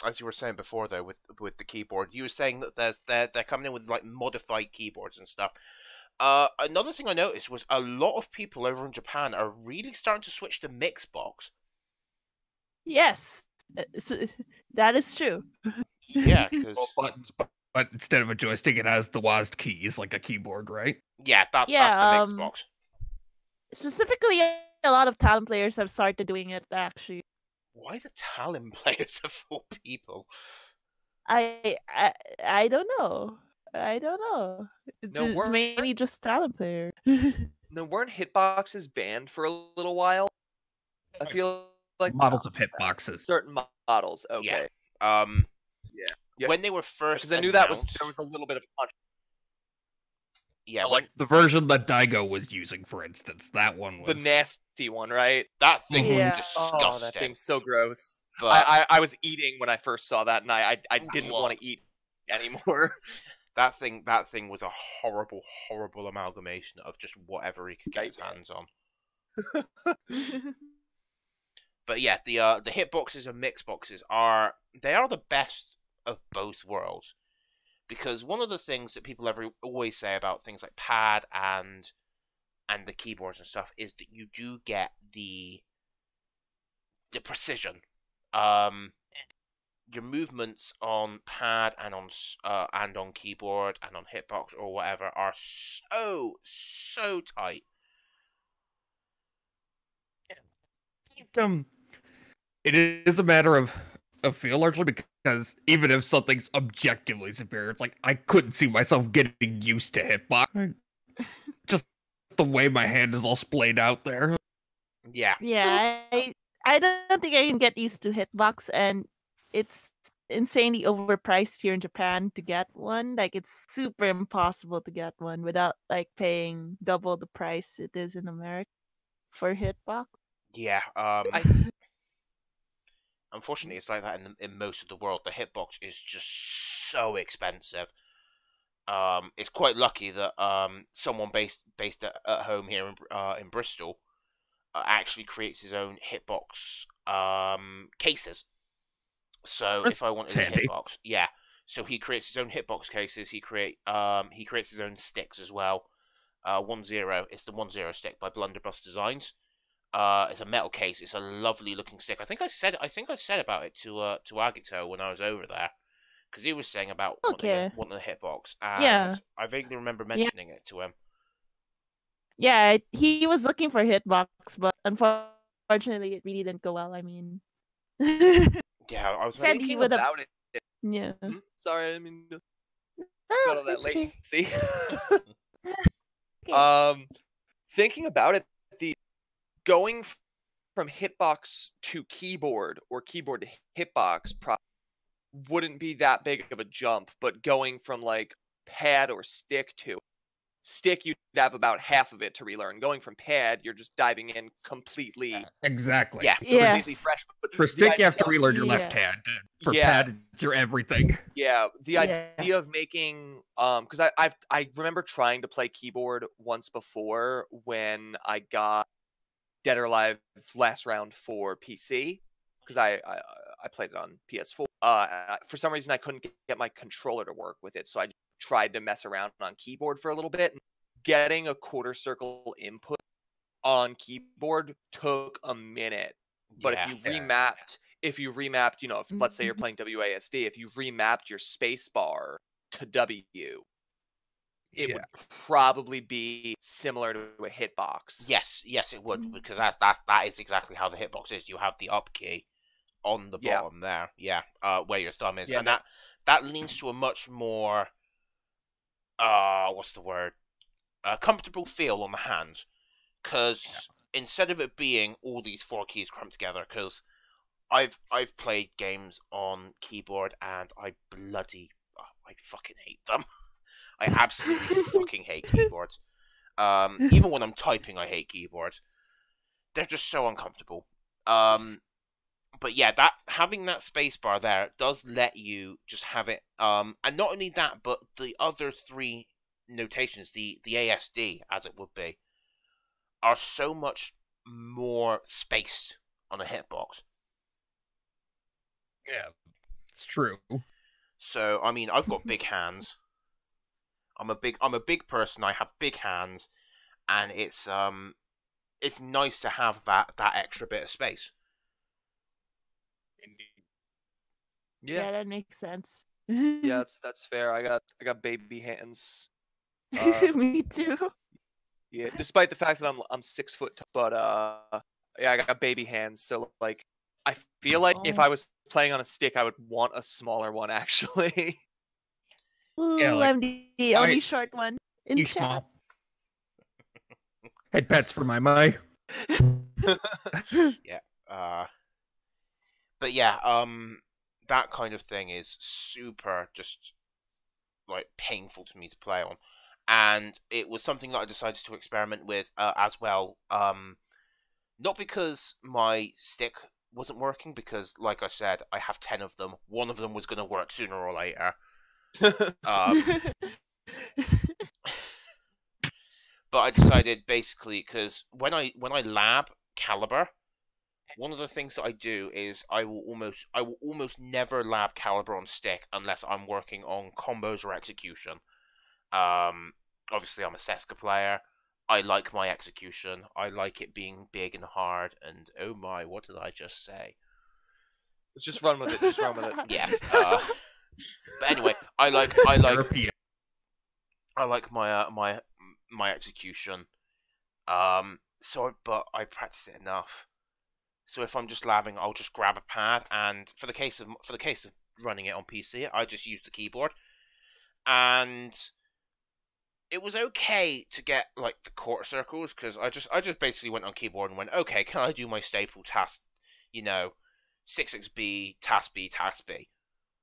as you were saying before, though, with the keyboard, you were saying that they're coming in with like modified keyboards and stuff. Another thing I noticed was a lot of people over in Japan are really starting to switch to Mixbox. Yes, that is true. Yeah, Well, because buttons, but instead of a joystick, it has the WASD keys like a keyboard, right? yeah, that's the Mixbox. Specifically, a lot of talent players have started doing it. Actually, Why the Talon players of all people? I I, I don't know. I don't know. No, It's mainly just talent players. No, weren't hitboxes banned for a little while? I feel like Models of hitboxes. certain models. Okay. Yeah. Yeah. When they were first Because I knew announced, there was a little bit of a controversy. yeah, Like the version that Daigo was using, for instance, that one was The nasty one, right? that thing Yeah. was disgusting. Oh, that thing's so gross. But I was eating when I first saw that, and I didn't want to eat anymore. that thing was a horrible amalgamation of just whatever he could get his hands on. But yeah, the hitboxes and mixboxes are the best of both worlds, because one of the things that people always say about things like pad and the keyboards and stuff is that you do get the precision. Your movements on pad and on keyboard and on hitbox or whatever are so tight. It is a matter of feel, largely because even if something's objectively superior, it's like I couldn't see myself getting used to hitbox. Just the way my hand is all splayed out there. Yeah. Yeah, I don't think I can get used to hitbox, and it's insanely overpriced here in Japan to get one. Like, it's super impossible to get one without like paying double the price it is in America for hitbox. Yeah. Unfortunately, it's like that in most of the world. The hitbox is just so expensive. It's quite lucky that someone based at home here in Bristol actually creates his own hitbox cases. So if I wanted a hitbox, yeah. So he creates his own hitbox cases. He creates his own sticks as well. 1-0. It's the 1-0 stick by Blunderbuss Designs. It's a metal case. It's a lovely looking stick. I think I said about it to Agito when I was over there, because he was saying about wanting a hitbox, and I vaguely remember mentioning it to him. Yeah, he was looking for hitbox, but unfortunately, it really didn't go well. I mean, yeah, I was said he would have. About it. Yeah. Sorry, I mean, got Oh, all that it's okay. latency. Okay. Thinking about it, going from hitbox to keyboard or keyboard to hitbox wouldn't be that big of a jump, but going from like pad or stick to stick, you'd have about half of it to relearn. Going from pad, you're just diving in completely. Exactly. Yeah. Completely fresh. But For stick, you have to relearn your left hand. For pad, it's your everything. Yeah, the idea of making because I remember trying to play keyboard once before when I got Dead or Alive Last Round for PC, because I played it on PS4. For some reason I couldn't get my controller to work with it, so I tried to mess around on keyboard for a little bit. Getting a quarter circle input on keyboard took a minute. But if you remapped, you know, if let's say you're playing WASD, if you remapped your space bar to W, it would probably be similar to a hitbox. Yes, it would, because that is exactly how the hitbox is. You have the up key on the bottom there, where your thumb is, and that leans to a much more comfortable feel on the hand, because instead of it being all these 4 keys cramped together, because I've played games on keyboard and I fucking hate them. I absolutely fucking hate keyboards. Even when I'm typing, I hate keyboards. They're just so uncomfortable. But yeah, having that spacebar there does let you just have it. And not only that, but the other 3 notations, the ASD as it would be, are so much more spaced on a hitbox. Yeah. It's true. So I mean, I've got big hands. I'm a big person. I have big hands, and it's nice to have that extra bit of space. Yeah, that makes sense. yeah, that's fair. I got baby hands. Uh, Me too. yeah, despite the fact that I'm 6 foot, but yeah, I got baby hands. So like, I feel like if Oh. I was playing on a stick, I would want a smaller one actually. Ooh, Yeah, like, I'm the only short one in You chat. small. Head pets for Maimai. Yeah. But yeah, that kind of thing is super just like painful to me to play on, and it was something that I decided to experiment with as well. Not because my stick wasn't working, because like I said, I have 10 of them. One of them was going to work sooner or later. But I decided basically because when I lab caliber, one of the things that I do is I will almost never lab caliber on stick unless I'm working on combos or execution. Obviously I'm a Seska player. I like my execution. I like it being big and hard. And oh my, what did I just say? Just run with it. Just run with it. Yes. But anyway, I like Therapy. my execution. But I practice it enough. So if I'm just labbing, I'll just grab a pad, and for the case of running it on PC, I just use the keyboard, and it was okay to get like the quarter circles because I just basically went on keyboard and went, okay, can I do my staple task, 6xB task B,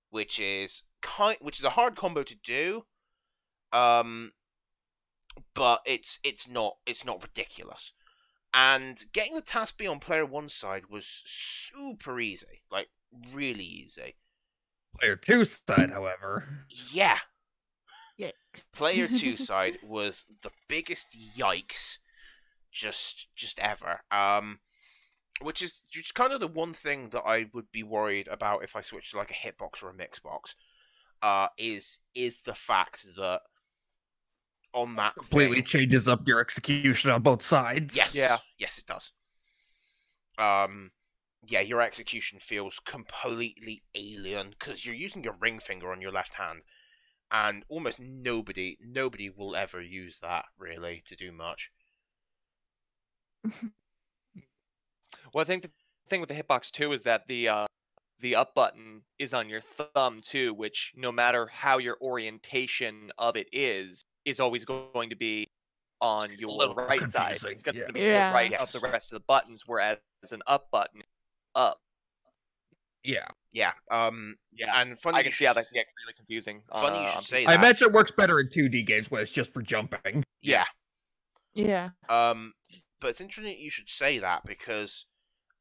which is a hard combo to do, but it's not ridiculous. And getting the task B on player 1 side was super easy, like really easy. Player 2 side, however. Yeah, Yikes. player 2 side was the biggest yikes just ever. Which is just kind of the one thing that I would be worried about if I switched to like a hitbox or a mixbox. Is the fact that on that Completely thing, changes up your execution on both sides. yes, Yeah. yes, it does. Yeah, your execution feels completely alien because you're using your ring finger on your left hand, and almost nobody will ever use that really to do much. Well, I think the thing with the hitbox too is that the up button is on your thumb too, which no matter how your orientation of it is always going to be on It's a your little right side. confusing, It's going yeah. to be to the Yeah. right Yes. of the rest of the buttons, whereas an up button, up. Yeah. Yeah. Yeah, And funny I you can see should, how that can get really confusing. funny you should on say PC. I that. imagine it works better in 2D games when it's just for jumping. Yeah. Yeah. But it's interesting you should say that because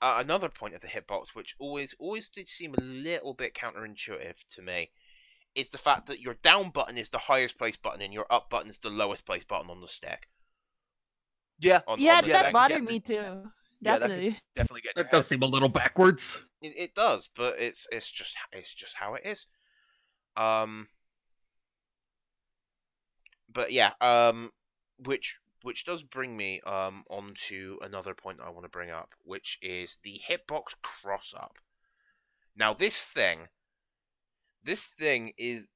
another point of the hitbox, which always did seem a little bit counterintuitive to me, is the fact that your down button is the highest placed button and your up button is the lowest placed button on the stick. Yeah, On Yeah, the yeah, that deck. bothered me too. Yeah, that could Definitely. definitely get. That does seem a little backwards. It does, but it's just how it is. But yeah, which does bring me onto another point I want to bring up, which is the hitbox cross up. Now this thing is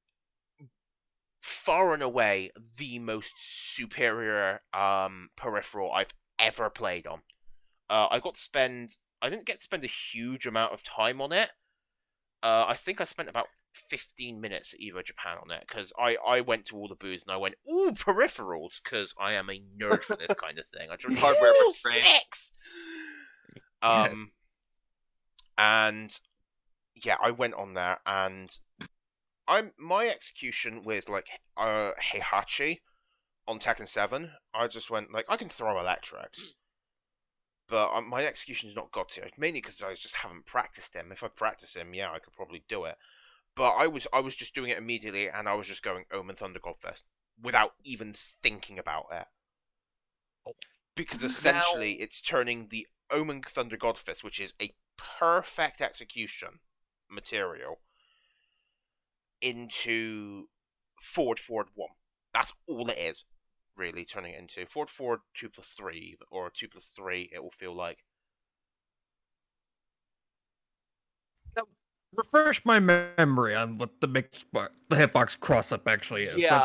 far and away the most superior peripheral I've ever played on. I didn't get to spend a huge amount of time on it. I think I spent about 15 minutes at Evo Japan on it, because I went to all the booths and I went, ooh, peripherals, because I am a nerd for this kind of thing. I just Hardware ooh, brain. sticks! Yes. And yeah, I went on there, and my execution with like Heihachi on Tekken 7, I just went like, I can throw electrics, but my execution is not got to, mainly because I just haven't practiced him. If I practice him, yeah, I could probably do it. But I was just doing it immediately, and I was just going Omen Thunder Godfest without even thinking about it. Because essentially, it's turning the Omen Thunder Godfist, which is a perfect execution material, into forward 1. That's all it is, really, turning it into. Forward 2+3, or 2+3, it will feel like. Refresh my memory on what the hitbox cross-up actually is. Yeah.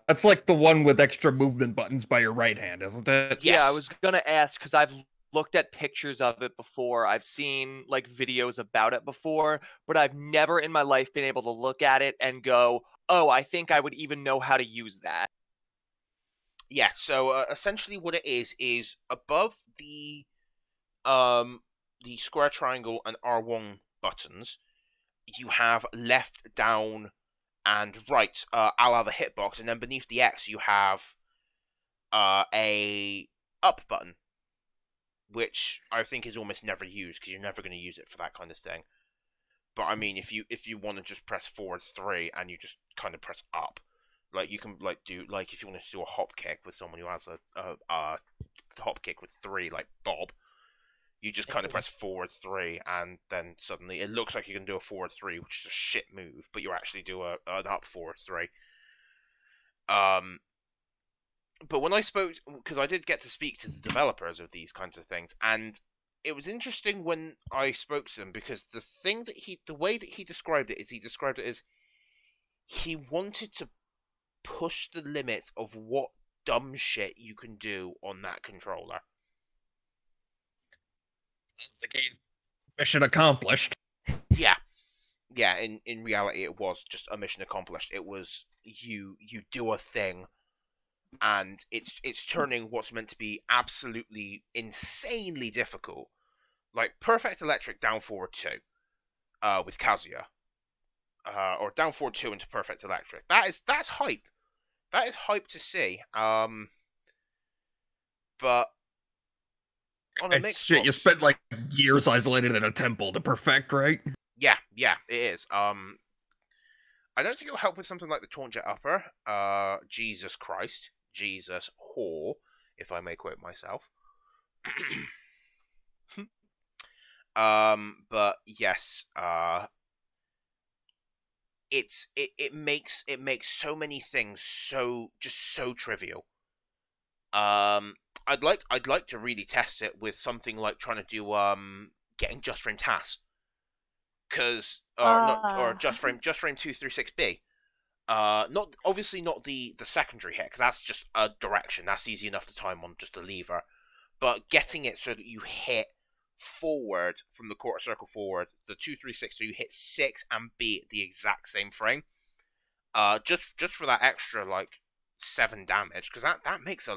That's like the one with extra movement buttons by your right hand, isn't it? Yeah, I Yes. was gonna ask because I've looked at pictures of it before. I've seen like videos about it before, but I've never in my life been able to look at it and go, "Oh, I think I would even know how to use that." Yeah, so essentially what it is above the square, triangle, and R1 buttons, you have left, down, and right, a la the hitbox, and then beneath the X you have a up button, which I think is almost never used because you're never going to use it for that kind of thing. But I mean, if you want to just press forward 3 and you just kind of press up, like you can do if you want to do a hop kick with someone who has a hop kick with 3, like Bob, you just kind of press forward 3, and then suddenly it looks like you can do a forward 3, which is a shit move, but you actually do an up forward 3. But when I spoke, because I did get to speak to the developers of these kinds of things, and it was interesting when I spoke to them, because the way that he described it is, he described it as he wanted to push the limits of what dumb shit you can do on that controller. Mission accomplished. Yeah. In reality, it was just a mission accomplished. It was you do a thing, and it's turning what's meant to be absolutely insanely difficult, like Perfect Electric down forward 2, with Kazuya, or down forward 2 into Perfect Electric. That's hype. That is hype to see. But on a mixed shit, box, you spent like years isolated in a temple to perfect, right? Yeah, it is. I don't think it'll help with something like the Taunt Jet Upper. Jesus Christ. Jesus whore, if I may quote myself. But yes, it makes so many things so trivial. I'd like to really test it with something like trying to do getting just frame tasks, because or just frame 236B. Not obviously not the secondary hit, because that's just a direction. That's easy enough to time on just a lever. But getting it so that you hit forward from the quarter circle forward, the 236, so you hit 6 and B at the exact same frame. Just for that extra like 7 damage, because that makes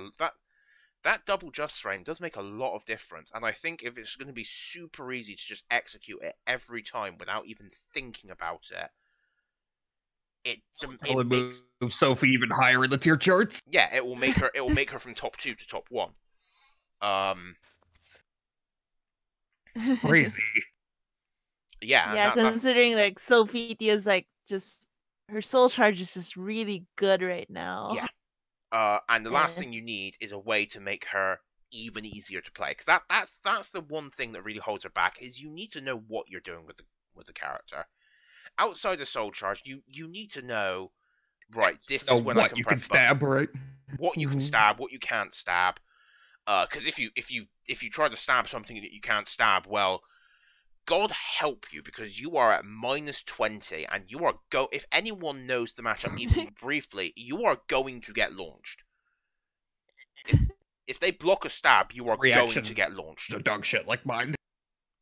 that double just frame does make a lot of difference. And I think if it's going to be super easy to just execute it every time without even thinking about it, it makes move Sophie even higher in the tier charts. Yeah, it will make her from top 2 to top 1. It's crazy. Yeah, considering like Sophie is like just her soul charge is just really good right now. Yeah. And the last thing you need is a way to make her even easier to play, because that's the one thing that really holds her back, is you need to know what you're doing with the character. Outside of soul charge, you need to know, right, this is when I can press stab, right? What you can stab, what you can't stab. Because if you try to stab something that you can't stab, well, God help you, because you are at -20, and you are if anyone knows the matchup even briefly, you are going to get launched. If they block a stab, you are going to get launched. The dog shit like mine.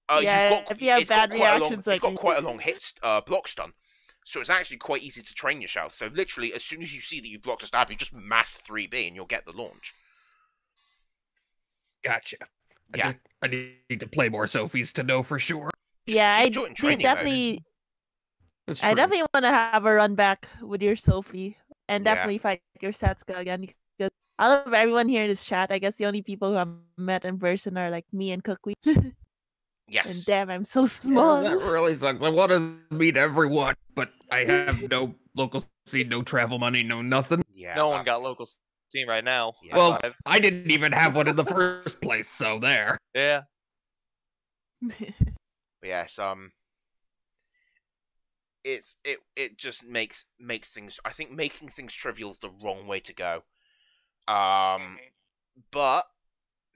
If you have bad reactions, it's got quite a long hit block stun, so it's actually quite easy to train yourself. So literally, as soon as you see that you've blocked a stab, you just mash 3B and you'll get the launch. Gotcha. Yeah, I need to play more Sophies to know for sure. I definitely want to have a run back with your Sophie, and definitely fight your Satsuka again, because out of everyone here in this chat, I guess the only people who I've met in person are like me and Kukui. Yes. And damn, I'm so small. Yeah, that really sucks. I want to meet everyone, but I have no local scene, no travel money, no nothing. Yeah. No one got local scene right now. Yeah. Well, I didn't even have one in the first place, so there. Yeah. But yes, it just makes things. I think making things trivial is the wrong way to go. But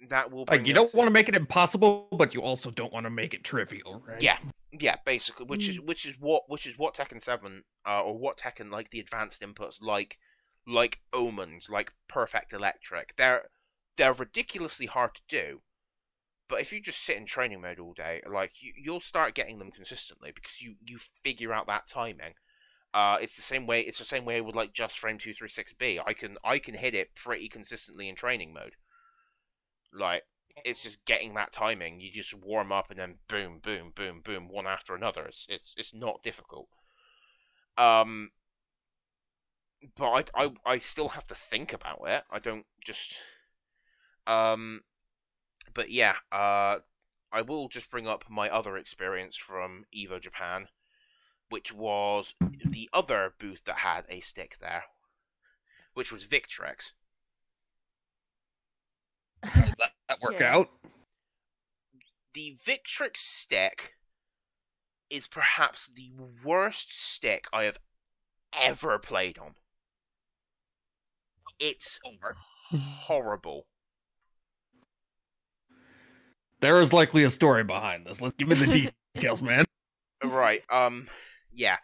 that will bring Like, you me on don't to- want to make it impossible, but you also don't want to make it trivial, right? Yeah, basically, which is what Tekken 7 or what Tekken, like the advanced inputs like omens, like perfect electric. They're ridiculously hard to do. But if you just sit in training mode all day, like you'll start getting them consistently because you figure out that timing. It's the same way. It's the same way with like Just Frame 236B. I can hit it pretty consistently in training mode. Like it's just getting that timing. You just warm up and then boom, boom, boom, boom, one after another. It's not difficult. But I still have to think about it. I don't just But yeah, I will just bring up my other experience from Evo Japan, which was the other booth that had a stick there, which was Victrix. Did that work out? The Victrix stick is perhaps the worst stick I have ever played on. It's horrible. There is likely a story behind this. Let's give me the details, man. Right, yeah.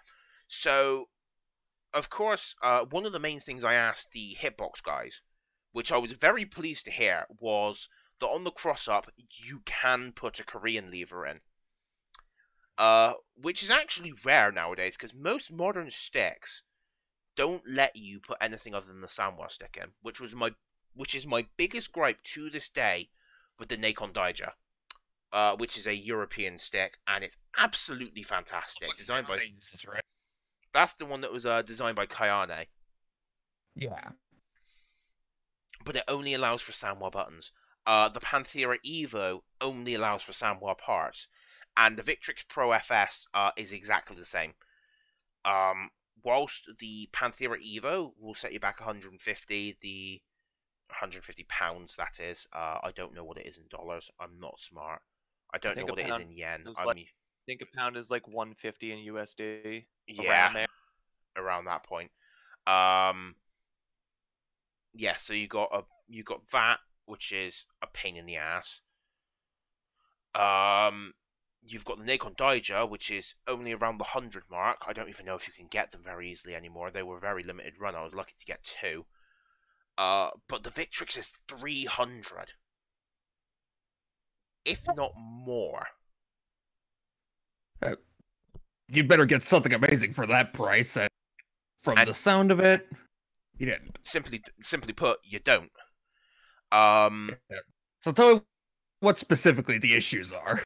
So, of course, one of the main things I asked the Hitbox guys, which I was very pleased to hear, was that on the cross-up, you can put a Korean lever in. Which is actually rare nowadays, because most modern sticks don't let you put anything other than the Sanwa stick in, which is my biggest gripe to this day with the Nakon Daija, which is a European stick, and it's absolutely fantastic. Designed by That's the one that was designed by Kayane. Yeah. But it only allows for Sanwa buttons. The Panthera Evo only allows for Sanwa parts, and the Victrix Pro FS is exactly the same. Whilst the Panthera Evo will set you back 150, the 150 pounds, that is. I don't know what it is in dollars. I'm not smart. I don't know what it is in yen. I think a pound is like 150 in USD. Yeah, around that point. Yeah, so you got that, which is a pain in the ass. You've got the Nakon Daija, which is only around the 100 mark. I don't even know if you can get them very easily anymore. They were very limited run. I was lucky to get 2. But the Victrix is 300. If not more. You better get something amazing for that price. And from the sound of it, you didn't. Simply put, you don't. So tell me what specifically the issues are.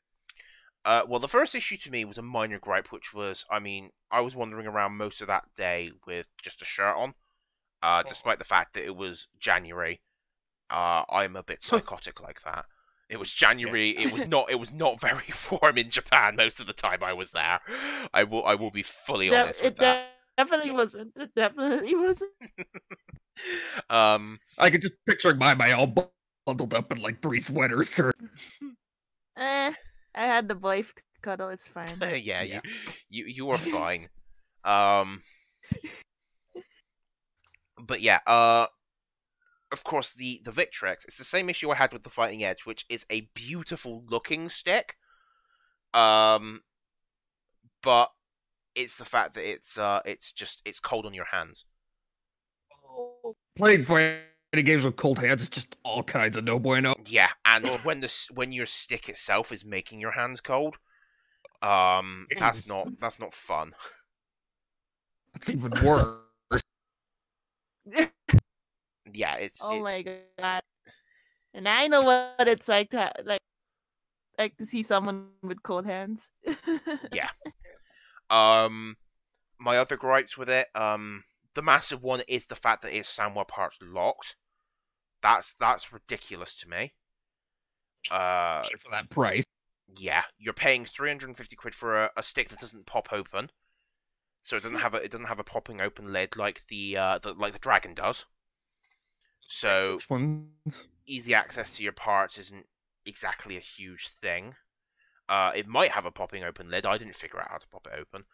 Well, the first issue to me was a minor gripe, which was, I was wandering around most of that day with just a shirt on, despite the fact that it was January. I'm a bit psychotic like that. It was January. Yeah. It was not very warm in Japan most of the time I was there. I will be fully honest with that. Definitely wasn't. It definitely wasn't. I could just picture Maimai all bundled up in like 3 sweaters. Or... I had the boy cuddle. It's fine. Yeah, you were fine. But yeah, of course the Victrix. It's the same issue I had with the Fighting Edge, which is a beautiful looking stick. But it's the fact that it's cold on your hands. Playing fighting games with cold hands is just all kinds of no bueno. Yeah, and when your stick itself is making your hands cold, that's not fun. That's even worse. Yeah, it's. Oh my god! And I know what it's like to to see someone with cold hands. Yeah. My other gripes with it, the massive one is the fact that it's Sanwa parts locked. That's ridiculous to me. For that price. Yeah, you're paying 350 quid for a stick that doesn't pop open, so it doesn't have a popping open lid like the dragon does. So easy access to your parts isn't exactly a huge thing. It might have a popping open lid. I didn't figure out how to pop it open.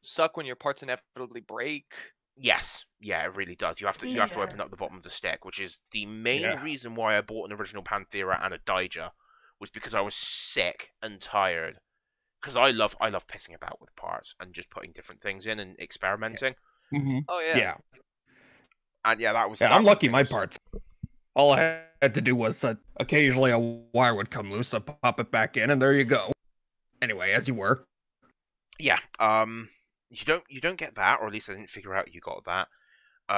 Suck when your parts inevitably break. Yes, yeah, it really does. You have to Yeah. open up the bottom of the stick, which is the main Yeah. reason why I bought an original Panthera and a Daija, was because I was sick and tired. Because I love pissing about with parts and just putting different things in and experimenting. Mm-hmm. Oh yeah. Yeah. And yeah, that was. Yeah, that I'm was the lucky thing my was- parts. All I had to do was occasionally a wire would come loose, I'd pop it back in, and there you go. Anyway, as you were. Yeah. You don't get that, or at least I didn't figure out you got that.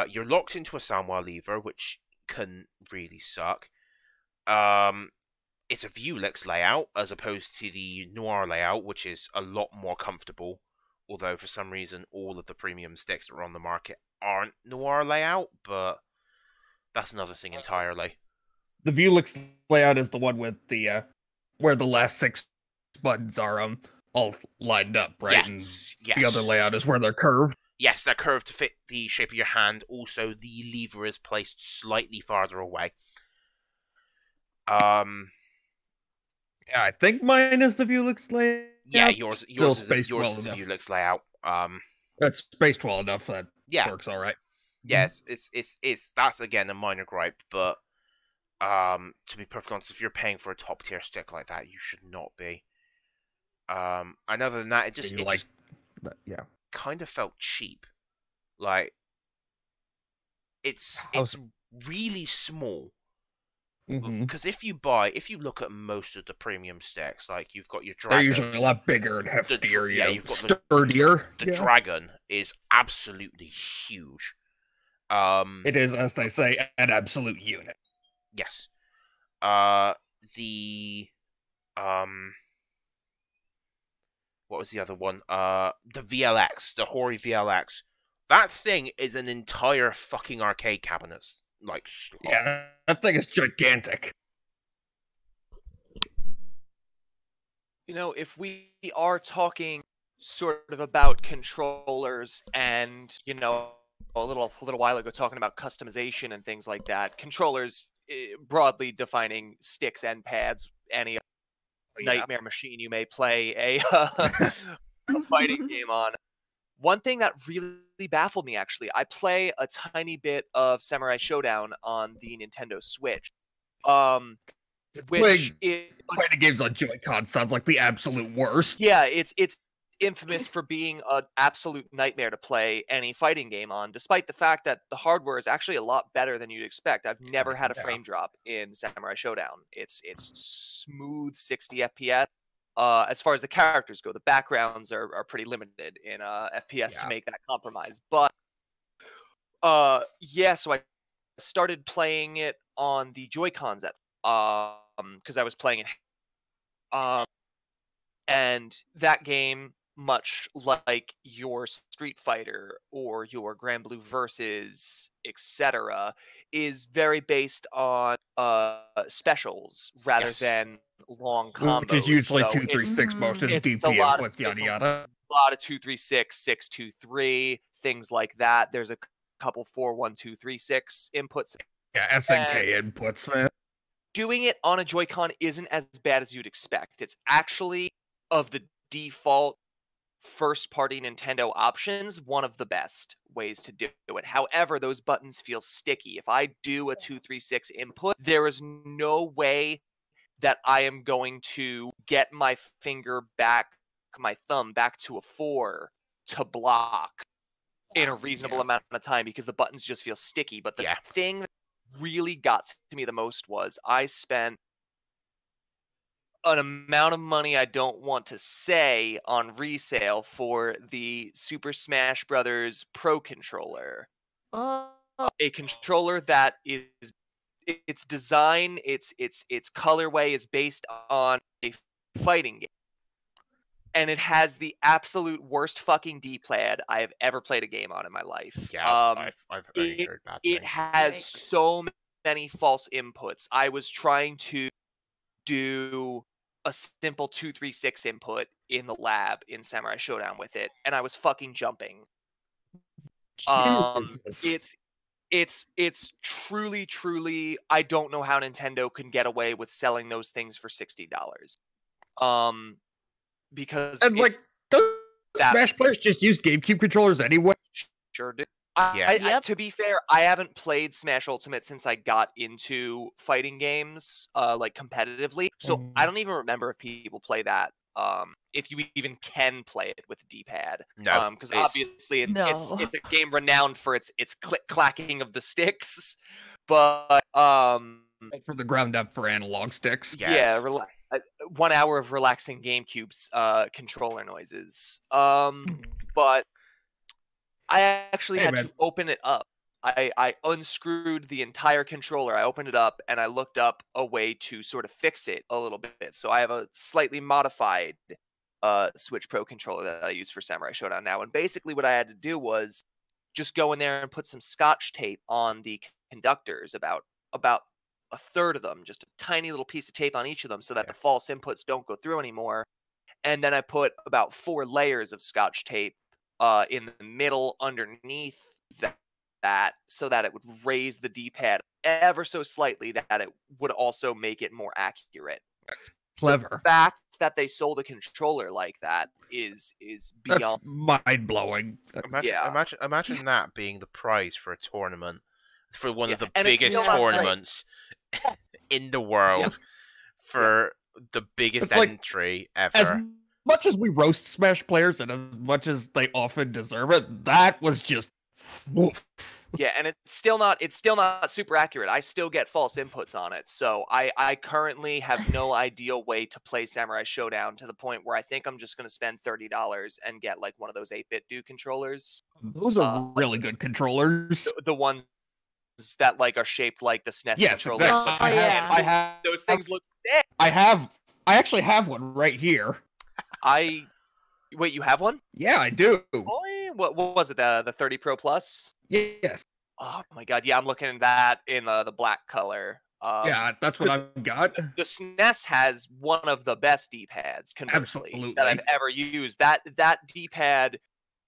You're locked into a Sanwa lever, which can really suck. It's a Vuelix layout as opposed to the Noir layout, which is a lot more comfortable. Although for some reason all of the premium sticks that are on the market aren't Noir layout, but that's another thing entirely. The Vuelix layout is the one with the where the last 6 buttons are all lined up, right? Yes, And the other layout is where they're curved. Yes, they're curved to fit the shape of your hand. Also, the lever is placed slightly farther away. Yeah, I think mine is the Vuelix layout. Yeah, yours Still is spaced yours well is a enough. Vuelix layout. That's spaced well enough that Yeah, works all right. yes, it's that's again a minor gripe, but to be perfectly honest, if you're paying for a top tier stick like that, you should not be. And other than that, it just Yeah. kind of felt cheap. Like it's really small. Mm-hmm. Because if you look at most of the premium sticks, like you've got your They're dragon. usually a lot bigger and heftier, you've got sturdier. The dragon is absolutely huge. It is, as they say, an absolute unit. Yes. The what was the other one? The VLX, the Hori VLX. That thing is an entire fucking arcade cabinet. Like, yeah, that thing is gigantic. You know, if we are talking sort of about controllers and, you know, a little while ago talking about customization and things like that, controllers, broadly defining sticks and pads, any nightmare machine you may play a fighting game on. One thing that really baffled me, actually, I play a tiny bit of Samurai Showdown on the Nintendo Switch. Playing games on Joy-Con sounds like the absolute worst. Yeah, it's infamous for being an absolute nightmare to play any fighting game on, despite the fact that the hardware is actually a lot better than you'd expect. I've never had a frame drop in Samurai Showdown. It's smooth 60 FPS. As far as the characters go, the backgrounds are pretty limited in FPS to make that compromise. But yeah, so I started playing it on the Joy-Cons because I was playing it. And that game, much like your Street Fighter or your Grand Blue Versus, etc., is very based on specials rather than long combos. Which is usually so 2, 3, 6 motions, DP inputs, yada yada. A lot of 2, 3, 6, 6, 2, 3, things like that. There's a couple 4, 1, 2, 3, 6 inputs. Yeah, SNK inputs, man. Doing it on a Joy-Con isn't as bad as you'd expect. It's actually, of the default first-party Nintendo options, one of the best ways to do it. However, those buttons feel sticky. If I do a 2, 3, 6 input, there is no way that I am going to get my thumb back to a 4 to block in a reasonable amount of time because the buttons just feel sticky. But the thing that really got to me the most was I spent an amount of money I don't want to say on resale for the Super Smash Brothers Pro controller. A controller that is its design, its colorway is based on a fighting game. And it has the absolute worst fucking D-pad I have ever played a game on in my life. Yeah, I've only heard bad things. It has so many false inputs. I was trying to do a simple 2, 3, 6 input in the lab in Samurai Showdown with it, and I was fucking jumping. It's truly, I don't know how Nintendo can get away with selling those things for $60. Because and like, don't Smash players just use GameCube controllers anyway. Sure do. Yep. To be fair, I haven't played Smash Ultimate since I got into fighting games, like competitively. So I don't even remember if people play that. If you even can play it with a D-pad. No, because obviously it's a game renowned for its click clacking of the sticks. But From the ground up for analog sticks. yeah, 1 hour of relaxing GameCube's controller noises. But I actually had to open it up. I unscrewed the entire controller. I opened it up and I looked up a way to sort of fix it a little bit. So I have a slightly modified Switch Pro controller that I use for Samurai Showdown now. And basically what I had to do was just go in there and put some Scotch tape on the conductors, about a third of them, just a tiny little piece of tape on each of them so that the false inputs don't go through anymore. And then I put about 4 layers of Scotch tape in the middle underneath that so that it would raise the D-pad ever so slightly, that it would also make it more accurate. That's clever. The fact that they sold a controller like that is beyond. That's mind-blowing. Imagine that being the prize for a tournament, for one of the and it's biggest still not tournaments in the world, for the biggest It's like, entry ever. As much as we roast Smash players and as much as they often deserve it, that was just woof. Yeah, and it's still not super accurate. I still get false inputs on it. So I currently have no ideal way to play Samurai Showdown, to the point where I think I'm just going to spend $30 and get like one of those 8-bit do controllers. Those are really good controllers. The ones that like are shaped like the SNES Yes, controllers. exactly. Oh, I have Those things look sick. I actually have one right here. Wait, you have one? Yeah, I do. Boy, what was it? The 30 Pro Plus? Yes. Oh my god, yeah, I'm looking at that in the black color. Yeah, that's what I've got. The SNES has one of the best D-pads, conversely, Absolutely. that I've ever used. That D-pad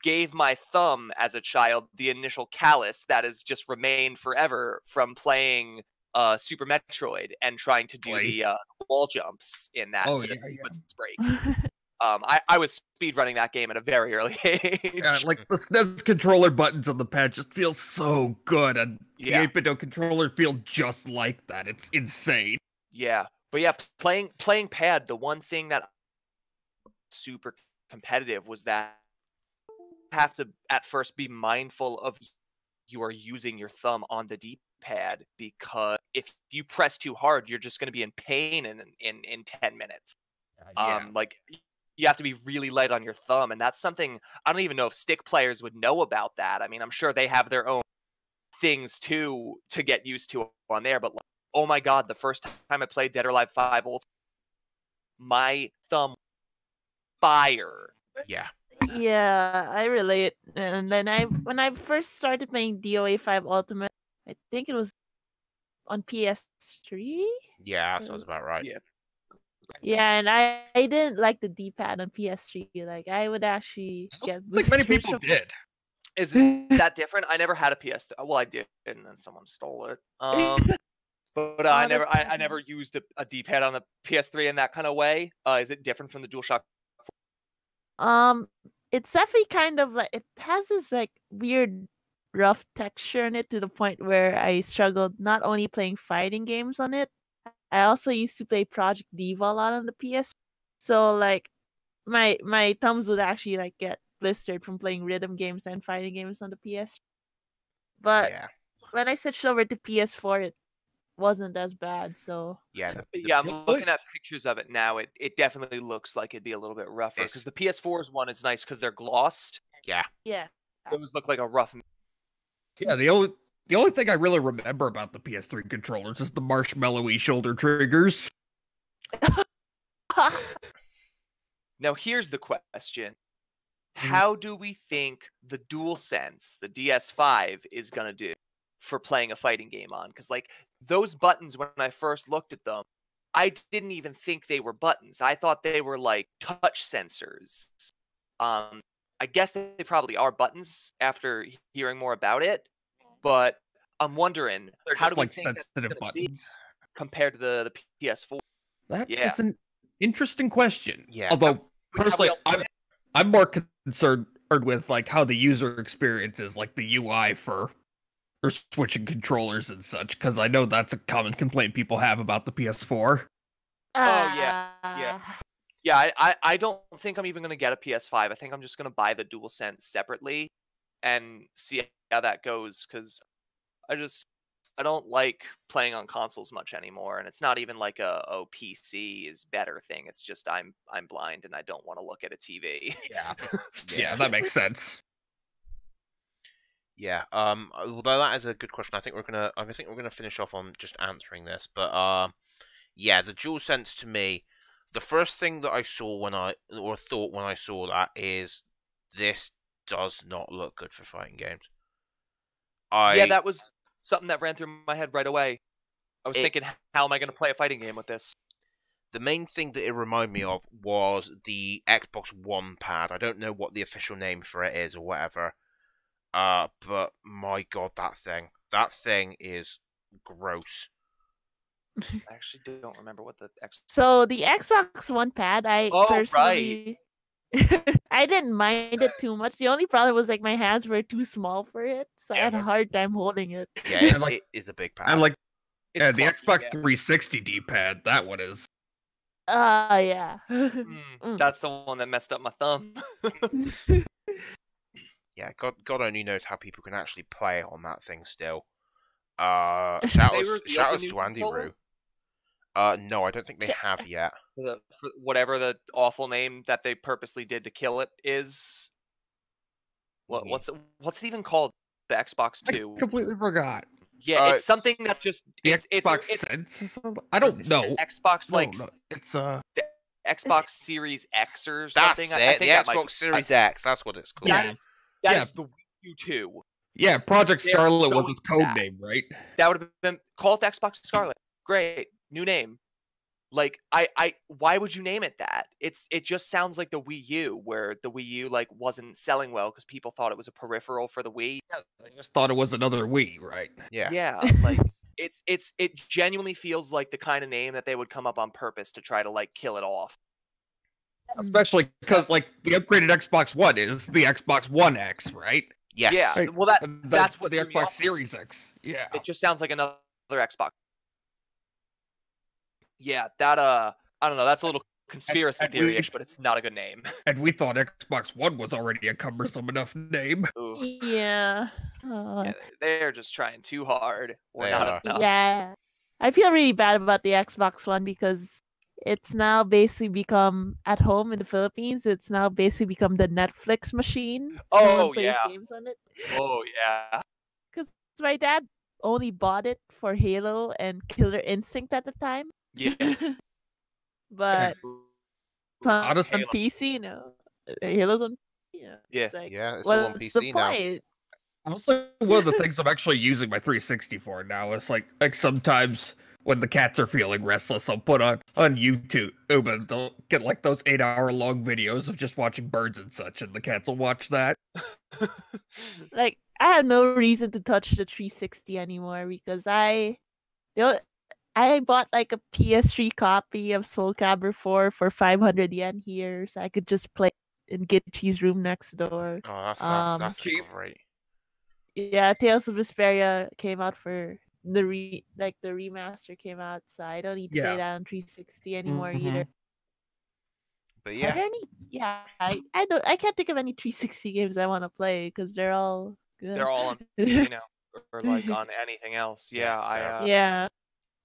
gave my thumb as a child the initial callus that has just remained forever from playing Super Metroid and trying to do the wall jumps in that. Oh, to yeah. break. I was speedrunning that game at a very early age. Yeah, like the SNES controller buttons on the pad just feel so good, and the 8-bit controller feel just like that. It's insane. Yeah, but yeah, playing pad, the one thing that super competitive was that you have to at first be mindful of you are using your thumb on the D-pad, because if you press too hard, you're just going to be in pain in 10 minutes. Like, you have to be really light on your thumb, and that's something I don't even know if stick players would know about that. I mean, I'm sure they have their own things to get used to on there, but like, oh my god, the first time I played Dead or Alive 5 Ultimate, my thumb fire. Yeah. Yeah, I relate. And then when I first started playing DOA 5 Ultimate, I think it was on PS3. Yeah, that sounds about right. Yeah. Yeah, and I didn't like the D-pad on PS3. Like, I would actually get I think many blisters people from- did. Is it that different? I never had a PS. Well, I did, and then someone stole it. But I never used a D-pad on the PS3 in that kind of way. Is it different from the DualShock? It's definitely kind of like, it has this like weird rough texture in it, to the point where I struggled not only playing fighting games on it, I also used to play Project Diva a lot on the PS. So like my thumbs would actually like get blistered from playing rhythm games and fighting games on the PS. But when I switched over to PS4, it wasn't as bad. So I'm looking at pictures of it now. It definitely looks like it'd be a little bit rougher, because the PS4's one is nice because they're glossed. Yeah. Those look like a rough. Yeah, the only thing I really remember about the PS3 controllers is the marshmallowy shoulder triggers. Now here's the question. How do we think the DualSense, the DS5, is going to do for playing a fighting game on? Because like, those buttons, when I first looked at them, I didn't even think they were buttons. I thought they were like touch sensors. I guess they probably are buttons after hearing more about it, but I'm wondering, They're how just do we like think that's sensitive gonna be buttons. compared to the PS4? That is an interesting question. Yeah. Although, personally, Have we all seen I'm more concerned with like how the user experience is, like the UI for switching controllers and such, because I know that's a common complaint people have about the PS4. Oh, yeah. Yeah, I don't think I'm even going to get a PS5. I think I'm just going to buy the DualSense separately and see how that goes, because I don't like playing on consoles much anymore, and it's not even like a PC is better thing. It's just I'm blind and I don't want to look at a TV. Yeah, that makes sense. Yeah. Although that is a good question, I think we're gonna finish off on just answering this. But yeah, the DualSense to me, the first thing that I saw thought when I saw that is this does not look good for fighting games. Yeah, that was something that ran through my head right away. I was thinking, how am I going to play a fighting game with this? The main thing that it reminded me of was the Xbox One pad. I don't know what the official name for it is or whatever. But my god, that thing is gross. I actually don't remember what the So the Xbox One pad, I personally, I didn't mind it too much. The only problem was like my hands were too small for it, so I had a hard time holding it. Yeah, it is a big pad. And like, it's the clunky, Xbox 360 D-pad, that one is. Yeah. That's the one that messed up my thumb. Yeah, God only knows how people can actually play on that thing still. Shout-outs to Andy Roo. No, I don't think they have yet. Whatever the awful name that they purposely did to kill it is. What's it even called? The Xbox 2. I completely forgot. Yeah, it's something that just Xbox Sense or something. I don't know. Xbox it's the Xbox Series X or something. That's it. The Xbox Series X. That's what it's called. That is the Wii U 2. Yeah, Project Scarlet was its code name, right? That would have been called Xbox Scarlet. Great, new name. Like why would you name it that? It just sounds like the Wii U, where the Wii U like wasn't selling well because people thought it was a peripheral for the Wii. Yeah, they just thought it was another Wii, right? Yeah. Yeah, like it genuinely feels like the kind of name that they would come up on purpose to try to like kill it off. Especially because like the upgraded Xbox One is the Xbox One X, right? Yes. Yeah. Right. Well, that's what the Xbox Series X. Yeah. It just sounds like another Xbox. Yeah, that I don't know. That's a little conspiracy theory-ish, but it's not a good name. And we thought Xbox One was already a cumbersome enough name. Ooh. Yeah. Yeah, they're just trying too hard, or They not are. enough. Yeah. I feel really bad about the Xbox One because it's now basically become, at home in the Philippines, it's now basically become the Netflix machine. Oh, plays yeah. games on it. Oh yeah. Because my dad only bought it for Halo and Killer Instinct at the time. Yeah. But Honestly, on PC, no. Halo's on. Yeah. It's like, Yeah, it's all on what's the PC now. point? honestly, one of the things I'm actually using my 360 for now is like sometimes when the cats are feeling restless, I'll put on YouTube and they'll get like those 8-hour long videos of just watching birds and such, and the cats will watch that. Like, I have no reason to touch the 360 anymore because I bought like a PS3 copy of Soul Calibur 4 for 500 yen here, so I could just play in Gitchi's room next door. Oh, that's cheap. great. Yeah, Tales of Vesperia came out for the remaster came out, so I don't need to play that on 360 anymore either. But yeah, Are there any? Yeah, I can't think of any 360 games I want to play because they're all good. They're all on PC now, or like on anything else. Yeah, yeah.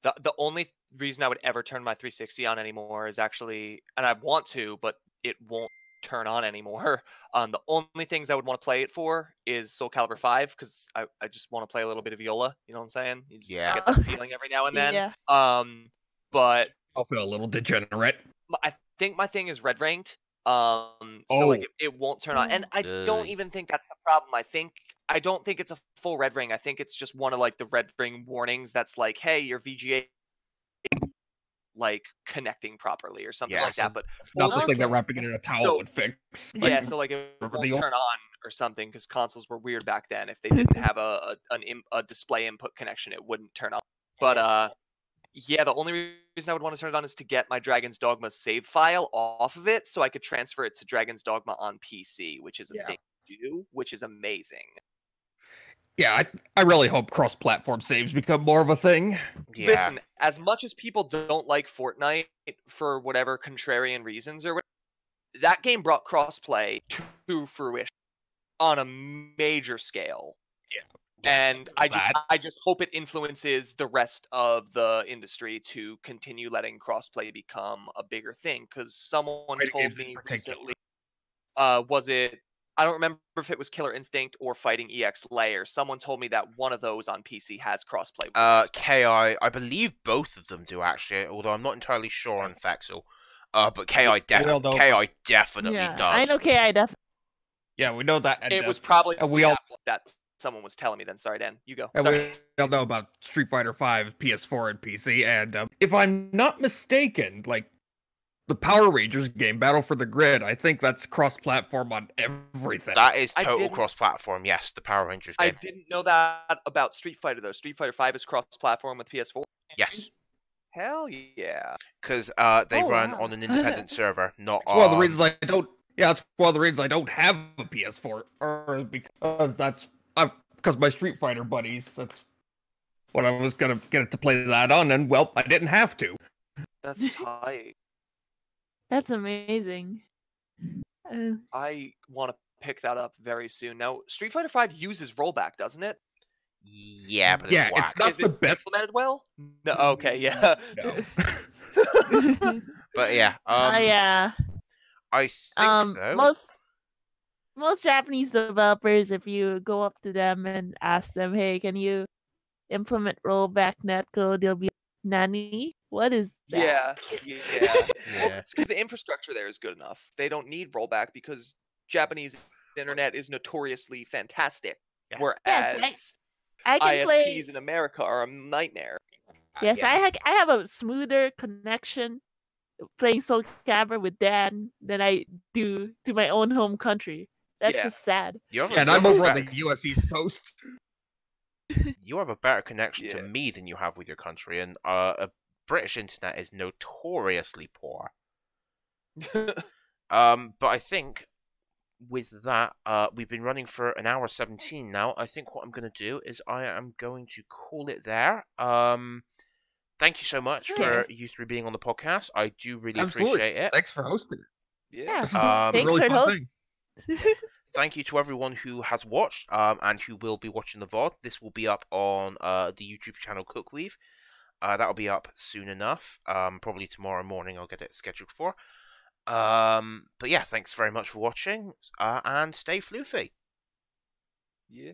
The only reason I would ever turn my 360 on anymore is actually, and I want to, but it won't turn on anymore. The only things I would want to play it for is Soul Calibur 5, because I just want to play a little bit of Viola. You know what I'm saying? You just get that feeling every now and then. Yeah. But I'll feel a little degenerate. I think my thing is red ranked. So like it won't turn on, and I don't even think that's the problem. I don't think it's a full red ring. I think it's just one of like the red ring warnings that's like, hey, your VGA like connecting properly or something like that. But it's not the thing that wrapping it in a towel would fix. Yeah, so like it won't turn on or something because consoles were weird back then. If they didn't have a display input connection, it wouldn't turn on. But Yeah, the only reason I would want to turn it on is to get my Dragon's Dogma save file off of it so I could transfer it to Dragon's Dogma on PC, which is a thing to do, which is amazing. Yeah, I really hope cross-platform saves become more of a thing. Yeah. Listen, as much as people don't like Fortnite for whatever contrarian reasons or whatever, that game brought crossplay to fruition on a major scale. Yeah. And I just hope it influences the rest of the industry to continue letting crossplay become a bigger thing. Because someone told me recently, was it? I don't remember if it was Killer Instinct or Fighting EX Layer. Someone told me that one of those on PC has crossplay. KI, I believe both of them do actually, although I'm not entirely sure on Fexel. But KI definitely Yeah, does. I know KI definitely. Yeah, we know that. And it was probably we all that someone was telling me. Then sorry, Dan, you go. And Sorry. we all know about Street Fighter V, PS4, and PC. And if I'm not mistaken, like the Power Rangers game, Battle for the Grid, I think that's cross-platform on everything. That is total cross-platform. Yes, the Power Rangers game. I didn't know that about Street Fighter though. Street Fighter V is cross-platform with PS4. Yes. Hell yeah. Because they run on an independent server, not on. One of the reasons I don't. Yeah, that's one of the reasons I don't have a PS4, or because my Street Fighter buddies. That's what I was gonna get it to play that on, and well, I didn't have to. That's tight. That's amazing. I want to pick that up very soon. Now, Street Fighter V uses rollback, doesn't it? Yeah, but it's whack. It's not the best implemented well. No, okay, yeah. No. But yeah, yeah. I think so. Most Japanese developers, if you go up to them and ask them, "Hey, can you implement rollback netcode?" They'll be like, "Nani? What is that?" Yeah. Well, it's because the infrastructure there is good enough. They don't need rollback because Japanese internet is notoriously fantastic, whereas I can ISPs in America are a nightmare. Yes, I have a smoother connection playing Soul Calibur with Dan than I do to my own home country. That's just sad. And I'm over on the US East Coast. You have a better connection to me than you have with your country, and British internet is notoriously poor. But I think with that, we've been running for an hour 17 now. I think what I'm going to do is I am going to call it there. Thank you so much for you three being on the podcast. I do really appreciate it. Thanks for hosting it. Yeah. Thanks for hosting. Thank you to everyone who has watched and who will be watching the VOD. This will be up on the YouTube channel Cookweave. That'll be up soon enough. Probably tomorrow morning I'll get it scheduled for. But yeah, thanks very much for watching, and stay floofy. Yeah.